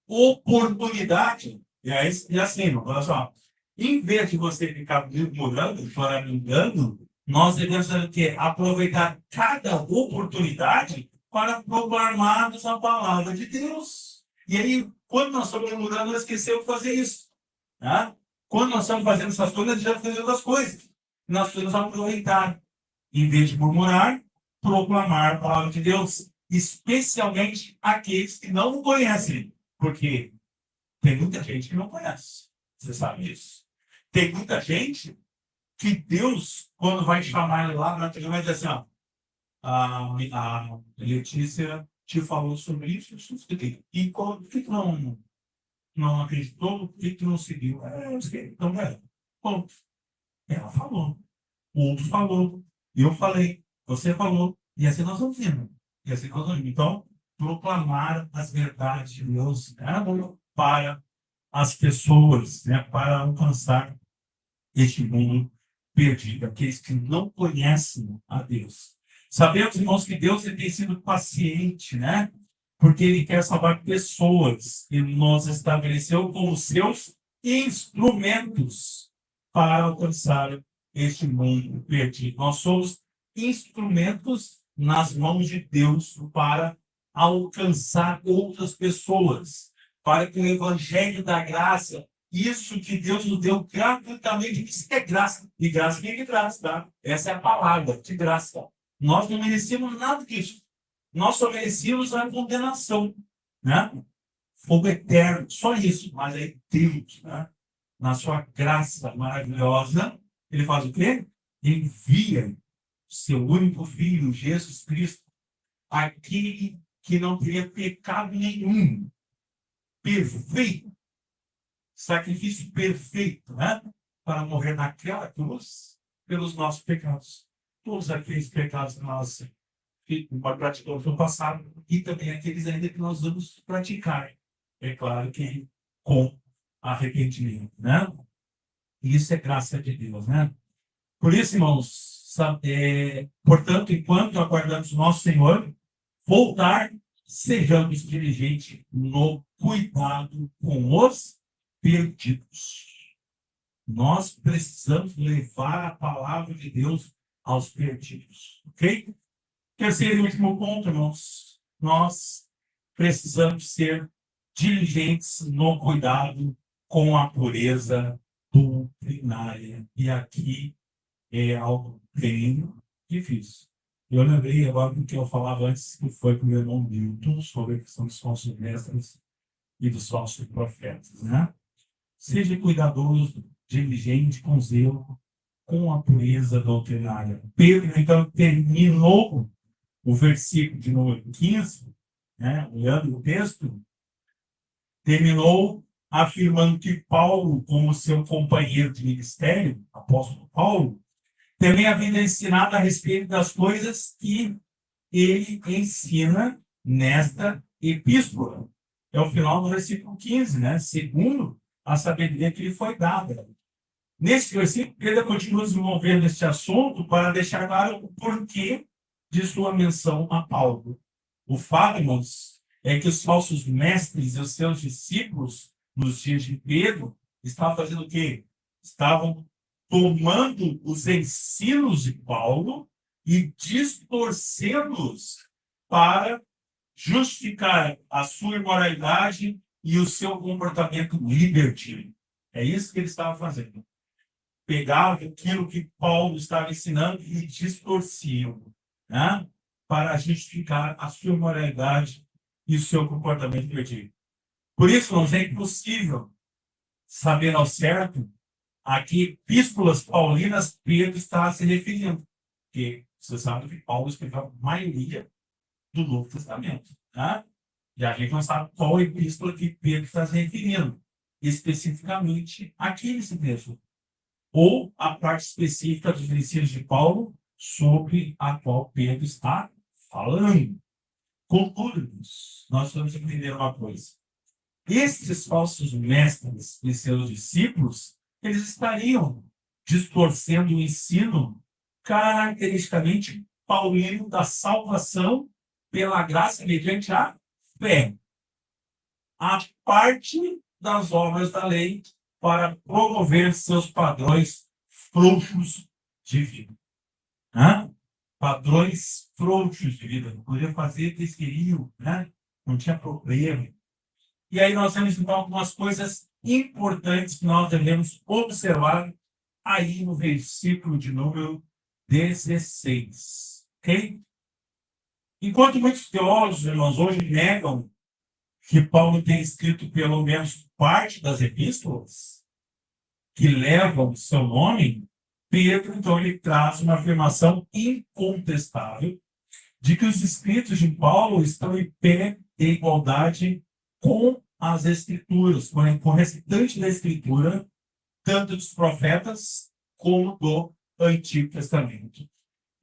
oportunidade. E assim, olha só, em vez de você ficar murmurando, choramingando, nós devemos o quê? Aproveitar cada oportunidade para proclamarmos a palavra de Deus. E aí, quando nós estamos murmurando, nós esquecemos de fazer isso. Tá? Quando nós estamos fazendo essas coisas, nós já fazemos outras coisas. Nós temos que aproveitar, em vez de murmurar, proclamar a palavra de Deus, especialmente aqueles que não o conhecem, porque tem muita gente que não conhece, você sabe disso. Tem muita gente que Deus, quando vai chamar ele lá, vai dizer assim, ó, a Letícia te falou sobre isso, e por que não acreditou, por que não seguiu? Eu sei, então, ponto. Ela falou, o outro falou, eu falei, você falou, e assim nós vamos indo. E assim nós vamos indo. Então, proclamar as verdades de Deus, né, para as pessoas, né, para alcançar este mundo perdido, aqueles que não conhecem a Deus. Sabemos, irmãos, que Deus ele tem sido paciente, né? Porque ele quer salvar pessoas e nos estabeleceu como seus instrumentos para alcançar este mundo perdido. Nós somos instrumentos nas mãos de Deus para alcançar outras pessoas, para que o evangelho da graça, isso que Deus nos deu gratuitamente, isso é graça. E graça vem de graça, tá? Essa é a palavra, de graça. Nós não merecíamos nada disso. Nós só merecíamos a condenação, né? Fogo eterno, só isso. Mas aí Deus, né? Na sua graça maravilhosa, ele faz o quê? Envia o seu único filho, Jesus Cristo, aquele que não teria pecado nenhum, perfeito, sacrifício perfeito, né? Para morrer naquela cruz pelos nossos pecados. Todos aqueles pecados que nós praticamos no passado e também aqueles ainda que nós vamos praticar. É claro que com arrependimento, né? Isso é graça de Deus, né? Por isso, irmãos, portanto, enquanto aguardamos o nosso Senhor voltar, sejamos diligentes no cuidado com os perdidos. Nós precisamos levar a palavra de Deus aos perdidos, ok? Terceiro e último ponto, irmãos, nós precisamos ser diligentes no cuidado com a pureza doutrinária. E aqui é algo bem difícil. Eu lembrei agora do que eu falava antes, que foi com o meu irmão Milton, sobre a questão dos falsos mestres e dos falsos profetas, né? Seja cuidadoso, diligente, com zelo, com a pureza doutrinária. Pedro, então, terminou o versículo de número 15, né? Olhando o texto, terminou afirmando que Paulo, como seu companheiro de ministério, apóstolo Paulo, também havia ensinado a respeito das coisas que ele ensina nesta epístola. É o final do versículo 15, né? Segundo a sabedoria que lhe foi dada. Nesse versículo, Pedro continua desenvolvendo este assunto para deixar claro o porquê de sua menção a Paulo. O fato, irmãos, é que os falsos mestres e os seus discípulos, nos dias de Pedro, estavam fazendo o quê? Estavam tomando os ensinos de Paulo e distorcendo-os para justificar a sua imoralidade e o seu comportamento libertino. É isso que ele estava fazendo. Pegavam aquilo que Paulo estava ensinando e distorciam, né? Para justificar a sua imoralidade e o seu comportamento libertino. Por isso, não é impossível saber ao certo a que epístolas paulinas Pedro está se referindo. Porque você sabe que Paulo escreveu a maioria do Novo Testamento. Né? E a gente não sabe qual epístola que Pedro está se referindo, especificamente aqui nesse texto. Ou a parte específica dos ensinos de Paulo sobre a qual Pedro está falando. Contudo, nós vamos entender uma coisa. Estes falsos mestres e seus discípulos, eles estariam distorcendo o ensino caracteristicamente paulino da salvação pela graça mediante a fé. A parte das obras da lei para promover seus padrões frouxos de vida. Hã? Padrões frouxos de vida. Não podia fazer o que eles queriam, né? Não tinha problema. E aí nós temos então algumas coisas importantes que nós devemos observar aí no versículo de número 16. Ok? Enquanto muitos teólogos, irmãos, hoje negam que Paulo tem escrito pelo menos parte das epístolas, que levam o seu nome, Pedro, então, ele traz uma afirmação incontestável de que os escritos de Paulo estão em pé de igualdade com as Escrituras, com o restante da Escritura, tanto dos profetas como do Antigo Testamento.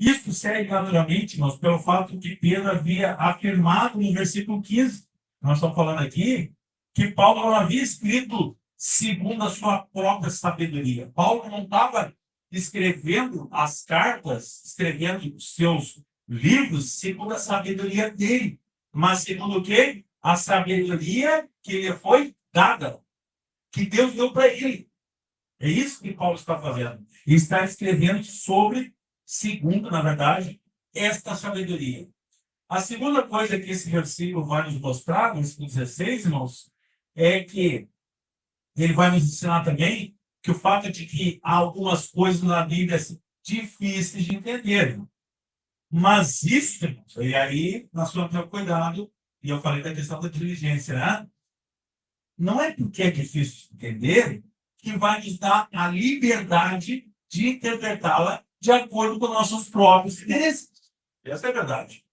Isso segue naturalmente, irmãos, pelo fato que Pedro havia afirmado no versículo 15. Nós estamos falando aqui que Paulo não havia escrito segundo a sua própria sabedoria. Paulo não estava escrevendo as cartas, escrevendo os seus livros segundo a sabedoria dele, mas segundo o quê? A sabedoria que lhe foi dada, que Deus deu para ele. É isso que Paulo está fazendo. Ele está escrevendo sobre, segundo, na verdade, esta sabedoria. A segunda coisa que esse versículo vai nos mostrar, no versículo 16, irmãos, é que ele vai nos ensinar também que o fato de que há algumas coisas na Bíblia difíceis de entender. Mas isso, irmãos, e aí nós vamos ter cuidado, e eu falei da questão da diligência, né? Não é porque é difícil de entender que vai nos dar a liberdade de interpretá-la de acordo com nossos próprios interesses. Essa é a verdade.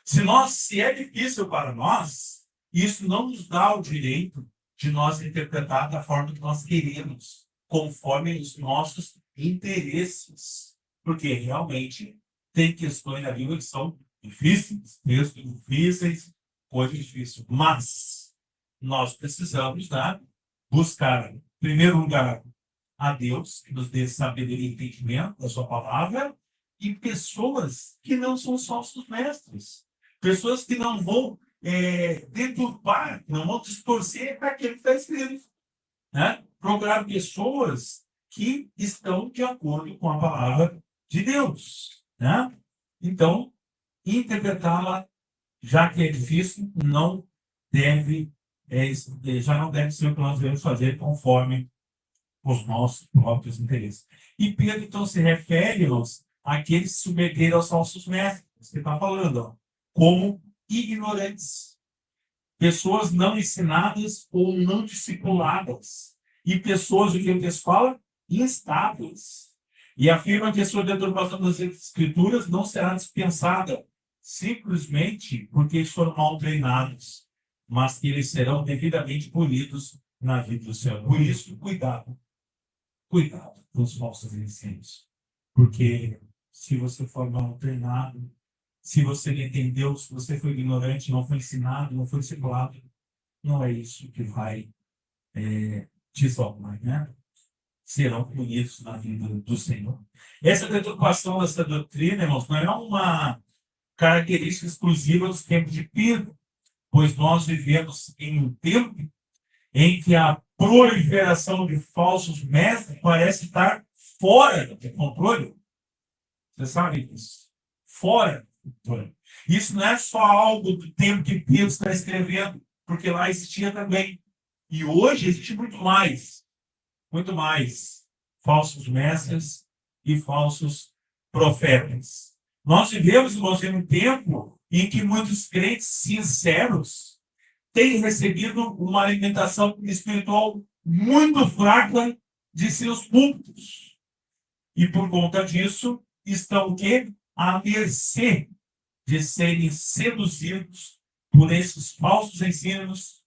Se é difícil para nós, isso não nos dá o direito de nós interpretar da forma que nós queremos, conforme os nossos interesses. Porque realmente tem questões na Bíblia que são difíceis, textos difíceis, coisas difíceis. Mas nós precisamos, né, buscar, em primeiro lugar, a Deus, que nos dê sabedoria e entendimento da sua palavra, e pessoas que não são falsos mestres. Pessoas que não vão deturpar, não vão distorcer para aquilo que está escrito. Né? Procurar pessoas que estão de acordo com a palavra de Deus. Né? Então, interpretá-la, já que é difícil, não deve, já não deve ser o que nós devemos fazer conforme os nossos próprios interesses. E Pedro, então, se refere-nos àqueles que se submeteram aos falsos mestres, que está falando, ó, como ignorantes, pessoas não ensinadas ou não discipuladas, e pessoas, o que o texto fala, instáveis. E afirma que a sua deturpação das Escrituras não será dispensada simplesmente porque eles foram mal treinados, mas que eles serão devidamente punidos na vida do Senhor. Por isso, cuidado com os falsos ensinos. Porque se você for mal treinado, se você não entendeu, se você foi ignorante, não foi ensinado, não foi discipulado, não é isso que vai te salvar, né? Serão punidos na vida do Senhor. Essa deturpação dessa doutrina, irmãos, não é uma característica exclusiva dos tempos de Pedro, pois nós vivemos em um tempo em que a proliferação de falsos mestres parece estar fora do controle. Você sabe disso? Fora do controle. Isso não é só algo do tempo que Pedro está escrevendo, porque lá existia também. E hoje existe muito mais falsos mestres e falsos profetas. Nós vivemos, irmãos, em um tempo em que muitos crentes sinceros têm recebido uma alimentação espiritual muito fraca de seus púlpitos. E por conta disso, estão o quê? À mercê de serem seduzidos por esses falsos ensinos.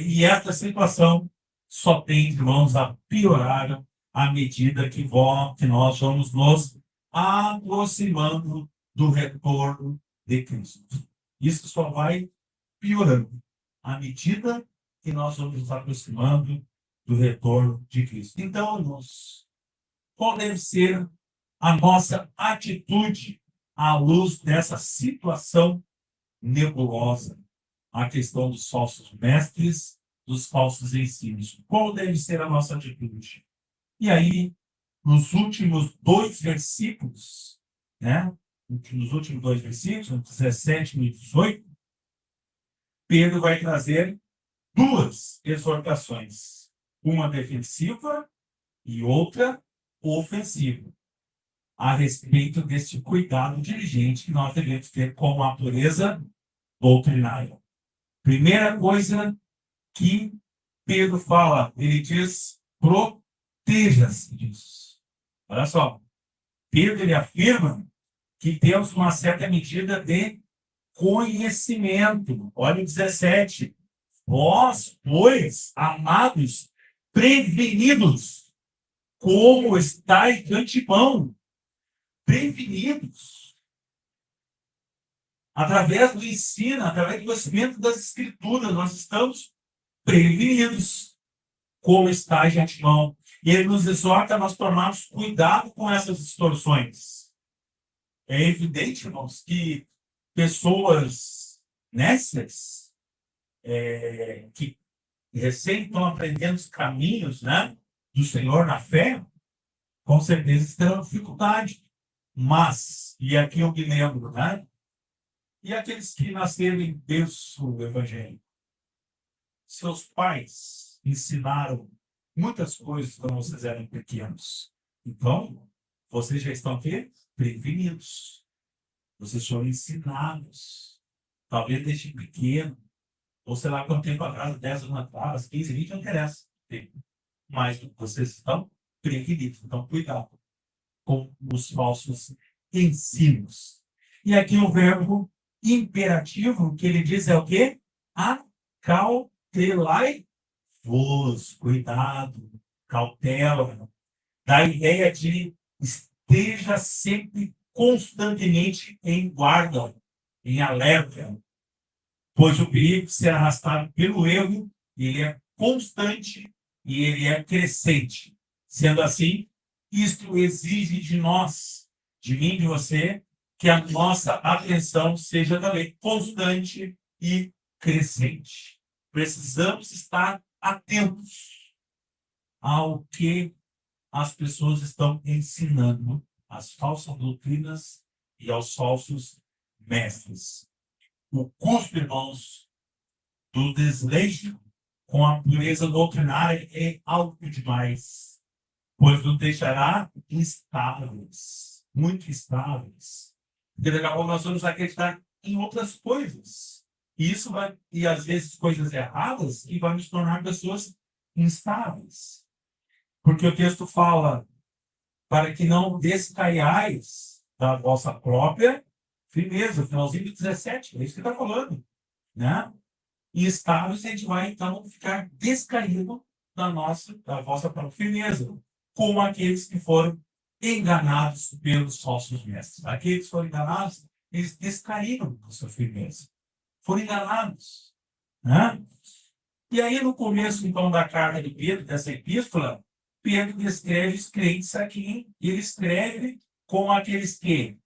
E esta situação só tem, irmãos, a piorar à medida que nós vamos nos aproximando do retorno de Cristo. Isso só vai piorando à medida que nós vamos nos aproximando do retorno de Cristo. Então, irmãos, qual deve ser a nossa atitude à luz dessa situação nebulosa? A questão dos falsos mestres, dos falsos ensinos. Qual deve ser a nossa atitude? E aí, nos últimos dois versículos, né? Nos últimos dois versículos, no 17 e 18, Pedro vai trazer duas exortações. Uma defensiva e outra ofensiva, a respeito deste cuidado diligente que nós devemos ter com a pureza doutrinária. Primeira coisa que Pedro fala, ele diz, proteja-se disso. Olha só, Pedro ele afirma que temos uma certa medida de conhecimento. Olha o 17. Vós, pois, amados, prevenidos, como estáis de antemão, prevenidos, através do ensino, através do conhecimento das Escrituras, nós estamos prevenidos, como estáis de antemão. E ele nos exorta a nós tomarmos cuidado com essas distorções. É evidente, irmãos, que pessoas nécias, que recém estão aprendendo os caminhos, né, do Senhor na fé, com certeza terão dificuldade. Mas, e aqui eu me lembro, né? E aqueles que nasceram em berço evangélico? Seus pais ensinaram muitas coisas quando vocês eram pequenos. Então, vocês já estão aqui prevenidos. Vocês foram ensinados. Talvez desde pequeno, ou sei lá quanto tempo atrás, 10 anos atrás, 15, 20, não interessa. Mas vocês estão prevenidos. Então, cuidado com os falsos ensinos. E aqui o verbo imperativo que ele diz é o quê? Acautelai-vos. Cuidado, cautela. Dá a ideia de esteja sempre constantemente em guarda, em alerta, pois o perigo de ser arrastado pelo erro, ele é constante e ele é crescente. Sendo assim, isto exige de nós, de mim e de você, que a nossa atenção seja também constante e crescente. Precisamos estar atentos ao que as pessoas estão ensinando, às falsas doutrinas e aos falsos mestres. O custo, irmãos, do desleixo com a pureza doutrinária é alto demais, pois nos deixará instáveis, muito instáveis. Porque daqui a pouco nós vamos acreditar em outras coisas. E isso vai, e às vezes coisas erradas, que vai nos tornar pessoas instáveis. Porque o texto fala para que não descaiais da vossa própria firmeza, finalzinho do 17, é isso que está falando, né? E estáveis, a gente vai então ficar descaído da vossa própria firmeza, como aqueles que foram enganados pelos falsos mestres. Aqueles que foram enganados, eles descaíram da sua firmeza, foram enganados, né? E aí no começo então da carta de Pedro, dessa epístola, Pedro descreve os crentes aqui, e ele escreve como aqueles que,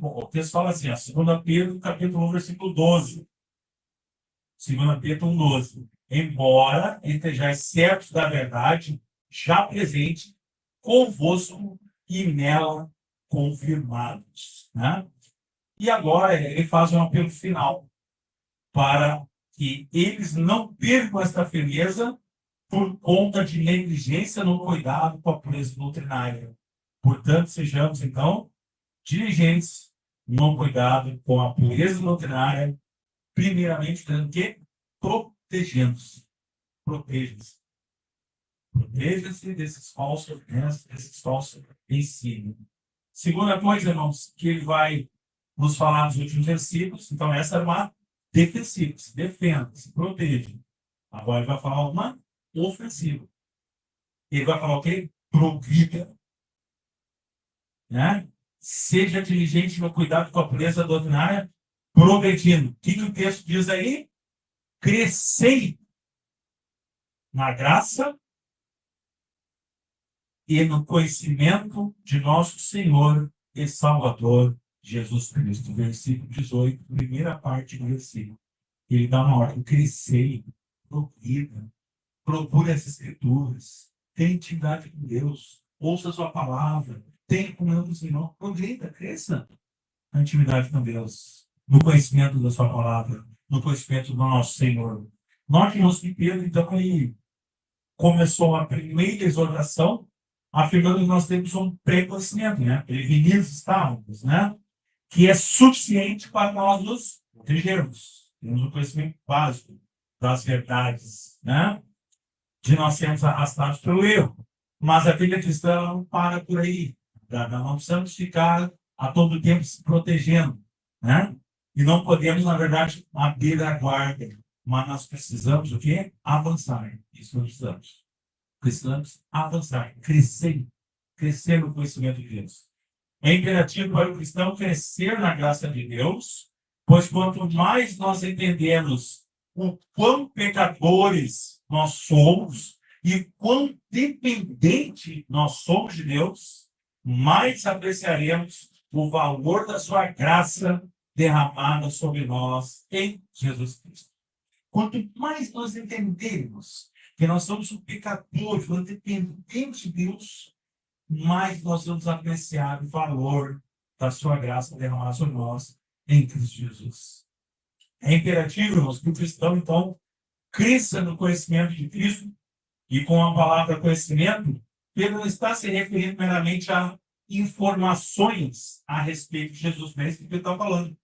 o texto fala assim, 2 Pedro, capítulo 1, versículo 12. 2 Pedro 1, 12. Embora estejais certos da verdade, já presente convosco e nela confirmados. Né? E agora ele faz um apelo final para que eles não percam esta firmeza por conta de negligência no cuidado com a pureza doutrinária. Portanto, sejamos, então, diligentes no cuidado com a pureza doutrinária, primeiramente, tendo que protegendo-se. Proteja-se. Proteja-se desses falsos ensinos. Segunda coisa, irmãos, que ele vai nos falar nos últimos versículos, então essa é uma defensiva, se defenda, se proteja. Agora ele vai falar uma ofensiva. Ele vai falar o quê? Progrida. Né? Seja diligente no cuidado com a pureza doutrinária, progredindo. O que o texto diz aí? Crescei na graça e no conhecimento de nosso Senhor e Salvador Jesus Cristo. Versículo 18, primeira parte do versículo. Ele dá uma ordem: crescei, progrida. Procure as Escrituras, tenha intimidade com Deus, ouça a sua palavra, tenha comunhão com o Senhor, progrida, cresça na intimidade com Deus, no conhecimento da sua palavra, no conhecimento do nosso Senhor. Note, irmãos, que Pedro, então, ele começou a primeira exortação afirmando que nós temos um pré-conhecimento, né? Prevenidos estávamos, né? Que é suficiente para nós nos protegermos. Temos um conhecimento básico das verdades, né? de nós sermos arrastados pelo erro. Mas a vida cristã não para por aí. Não precisamos ficar a todo tempo se protegendo, né? E não podemos, na verdade, abrir a guarda. Mas nós precisamos o quê? Avançar. Isso nós precisamos. Precisamos avançar, crescer no conhecimento de Deus. É imperativo para o cristão crescer na graça de Deus, pois quanto mais nós entendemos o quão pecadores nós somos e quão dependente nós somos de Deus, mais apreciaremos o valor da sua graça derramada sobre nós em Jesus Cristo. Quanto mais nós entendermos que nós somos pecadores, nós dependemos de Deus, mais nós vamos apreciar o valor da sua graça derramada sobre nós em Cristo Jesus. É imperativo, irmãos, que o cristão, então, cresça no conhecimento de Cristo, e com a palavra conhecimento, ele não está se referindo meramente a informações a respeito de Jesus, mesmo que ele está falando.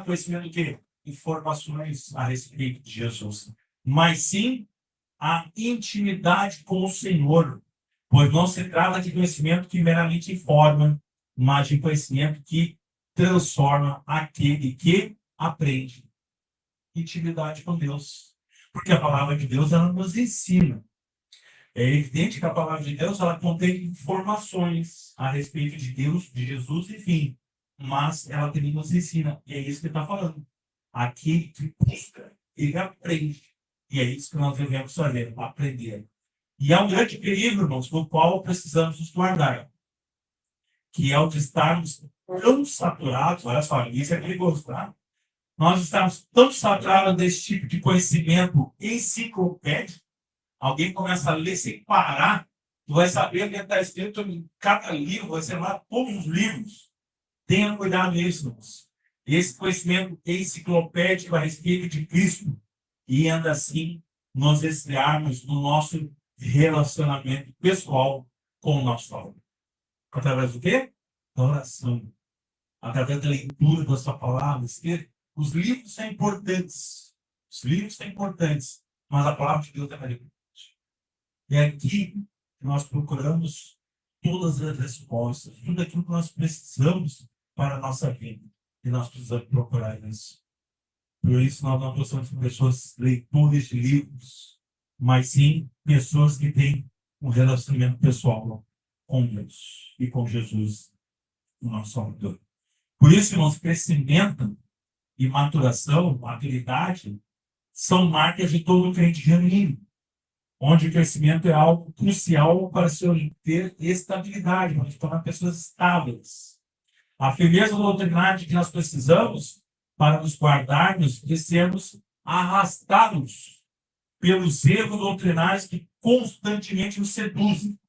Conhecimento do quê? Informações a respeito de Jesus. Mas sim a intimidade com o Senhor, pois não se trata de conhecimento que meramente informa, mas de conhecimento que transforma aquele que aprende. Intimidade com Deus. Porque a palavra de Deus, ela nos ensina. É evidente que a palavra de Deus, ela contém informações a respeito de Deus, de Jesus, enfim. Mas ela também nos ensina. E é isso que ele está falando. Aquele que busca, ele aprende. E é isso que nós devemos fazer, aprender. E há um grande perigo, irmãos, do qual precisamos nos guardar. Que é o de estarmos tão saturados, olha só, isso é perigoso, tá? Nós estamos tão saturados desse tipo de conhecimento enciclopédico. Alguém começa a ler sem parar, tu vai saber o que está escrito em cada livro, vai ser lá todos os livros. Tenha cuidado nisso, irmãos. Esse conhecimento enciclopédico a respeito de Cristo, e ainda assim nós esfriarmos no nosso relacionamento pessoal com o nosso Salvador. Através do quê? Da oração. Através da leitura da sua palavra. Os livros são importantes. Os livros são importantes. Mas a palavra de Deus é mais importante. É aqui que nós procuramos todas as respostas. Tudo aquilo que nós precisamos para a nossa vida. E nós precisamos procurar isso. Por isso, nós não somos pessoas leitores de livros, mas sim pessoas que têm um relacionamento pessoal com Deus e com Jesus, o nosso Salvador. Por isso, irmãos, crescimento e maturação, maturidade, são marcas de todo crente genuíno, onde o crescimento é algo crucial para se ter estabilidade, para se tornar pessoas estáveis. A firmeza doutrinária que nós precisamos para nos guardarmos de sermos arrastados pelos erros doutrinários que constantemente nos seduzem.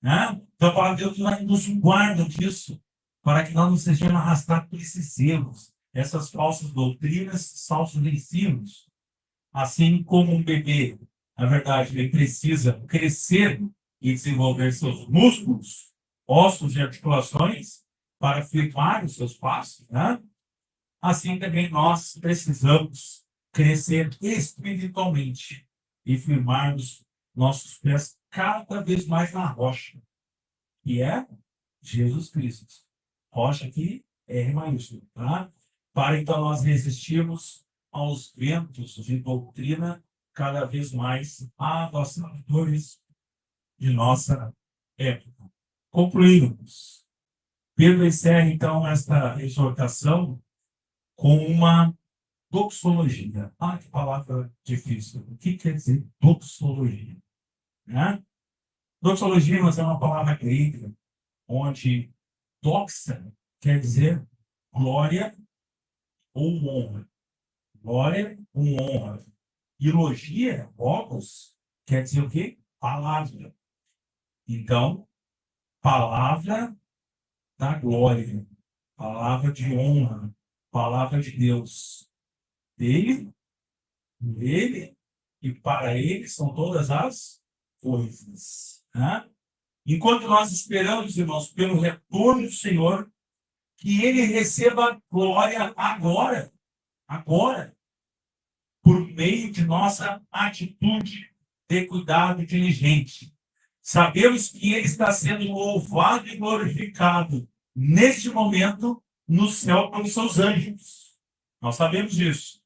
Né? Então, a palavra de Deus nos guarda disso, para que nós não sejamos arrastados por esses erros, essas falsas doutrinas, falsos ensinos. Assim como um bebê, na verdade, ele precisa crescer e desenvolver seus músculos, ossos e articulações para firmar os seus passos, né? Assim também nós precisamos crescer espiritualmente e firmarmos nossos pés cada vez mais na rocha, que é Jesus Cristo. Rocha aqui é R maiúsculo, tá? Para então nós resistirmos aos ventos de doutrina cada vez mais avassaladores de nossa época. Concluímos. Pedro encerra então esta exortação com uma doxologia. Que palavra difícil. O que quer dizer doxologia? Né? Doxologia é uma palavra grega, onde doxa quer dizer glória ou honra. Glória ou honra. E logia, logos, quer dizer o quê? Palavra. Então, palavra da glória, palavra de honra, palavra de Deus. Dele, e para ele são todas as coisas. Né? Enquanto nós esperamos, irmãos, pelo retorno do Senhor, que ele receba glória agora, por meio de nossa atitude de cuidado diligente. Sabemos que ele está sendo louvado e glorificado neste momento no céu pelos seus anjos. Nós sabemos disso.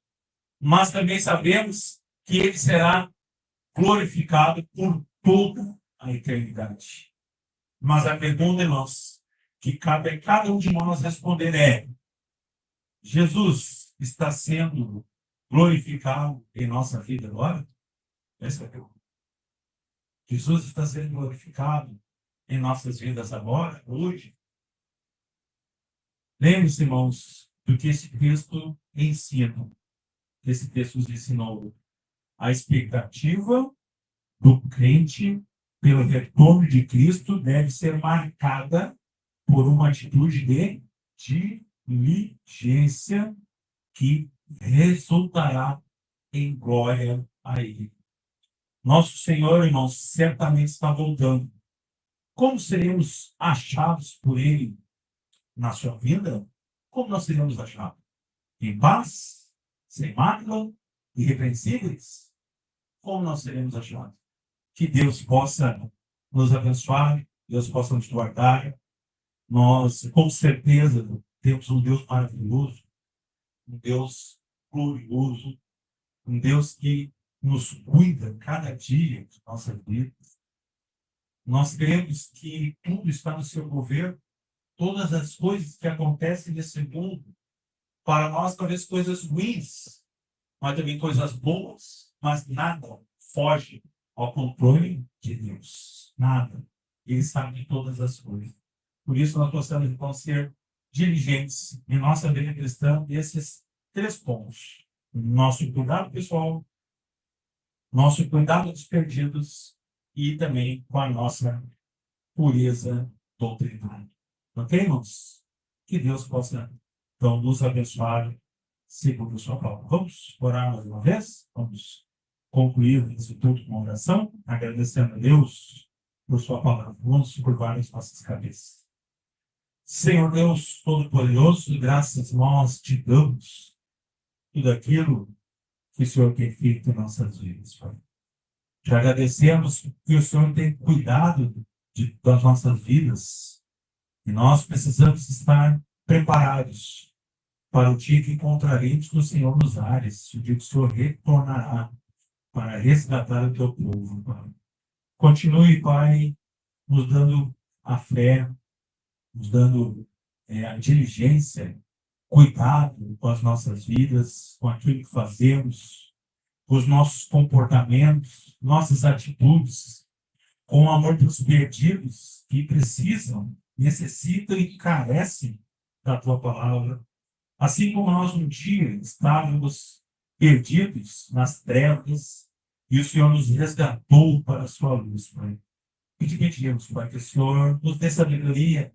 Mas também sabemos que ele será glorificado por toda a eternidade. Mas a pergunta, irmãos, que cabe a cada um de nós responder é: Jesus está sendo glorificado em nossa vida agora? Essa é a pergunta. Jesus está sendo glorificado em nossas vidas agora, hoje? Lembre-se, irmãos, do que esse texto ensina. Esse texto nos ensinou a expectativa do crente pelo retorno de Cristo deve ser marcada por uma atitude de diligência que resultará em glória a Ele. Nosso Senhor, irmãos, certamente está voltando. Como seremos achados por Ele na sua vida? Como nós seremos achados? Em paz? Sem mácula? Irrepreensíveis? Como nós seremos achados? Que Deus possa nos abençoar, Deus possa nos guardar. Nós, com certeza, temos um Deus maravilhoso, um Deus glorioso, um Deus que nos cuida cada dia de nossa vida. Nós cremos que tudo está no seu governo, todas as coisas que acontecem nesse mundo, para nós talvez coisas ruins, mas também coisas boas, mas nada foge ao controle de Deus. Nada. Ele sabe de todas as coisas. Por isso nós gostamos de ser diligentes em nossa vida cristã desses 3 pontos: nosso cuidado pessoal, nosso cuidado dos perdidos e também com a nossa pureza doutrinária. Ok, irmãos? Que Deus possa, então, nos abençoar segundo a sua palavra. Vamos orar mais uma vez? Vamos concluir isso tudo com uma oração, agradecendo a Deus por sua palavra. Vamos curvar as nossas cabeças. Senhor Deus Todo-Poderoso, graças nós te damos tudo aquilo que o Senhor tem feito em nossas vidas, Pai. Te agradecemos que o Senhor tem cuidado das nossas vidas e nós precisamos estar preparados para o dia que encontraremos com o Senhor nos ares, o dia que o Senhor retornará para resgatar o teu povo, Pai. Continue, Pai, nos dando a fé, nos dando a diligência, cuidado com as nossas vidas, com aquilo que fazemos, com os nossos comportamentos, nossas atitudes, com o amor pelos perdidos que precisam, necessitam e carecem da tua palavra. Assim como nós um dia estávamos perdidos nas trevas e o Senhor nos resgatou para a sua luz, Pai. E te pedimos, Pai, que o Senhor nos dê sabedoria,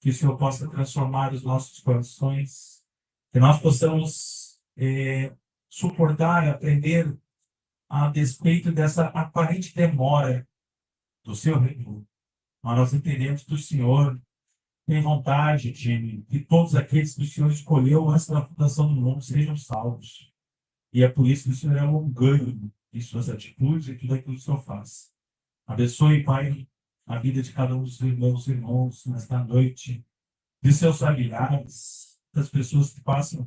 que o Senhor possa transformar os nossos corações, que nós possamos suportar, aprender a despeito dessa aparente demora do seu reino. Mas nós entendemos que o Senhor tem vontade de que todos aqueles que o Senhor escolheu antes da fundação do mundo sejam salvos. E é por isso que o Senhor é longânimo em suas atitudes e tudo aquilo que o Senhor faz. Abençoe, Pai, a vida de cada um dos meus irmãos nesta noite, de seus familiares, das pessoas que passam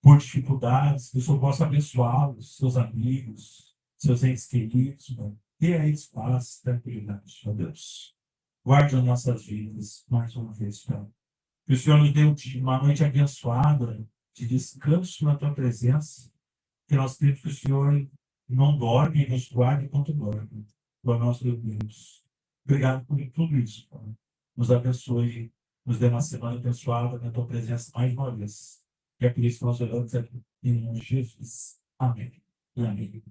por dificuldades, que o Senhor possa abençoá-los, seus amigos, seus entes queridos, Pai. Dê a eles paz, tranquilidade, ó Deus. Guarde as nossas vidas mais uma vez, Pai. Que o Senhor nos dê uma noite abençoada, de descanso na tua presença, que nós temos que o Senhor não dorme e nos guarde enquanto dorme, para nós dormirmos. Obrigado por tudo isso, Pai. Nos abençoe, nos dê uma semana abençoada na tua presença mais uma vez. E é por isso que nós oramos aqui em nome de Jesus. Amém. E amém.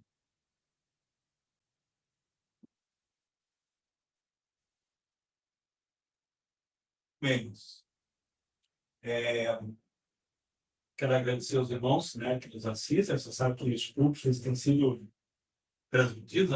Bem, quero agradecer aos irmãos, né, que nos assistem. Você sabe que os cultos têm sido transmitidos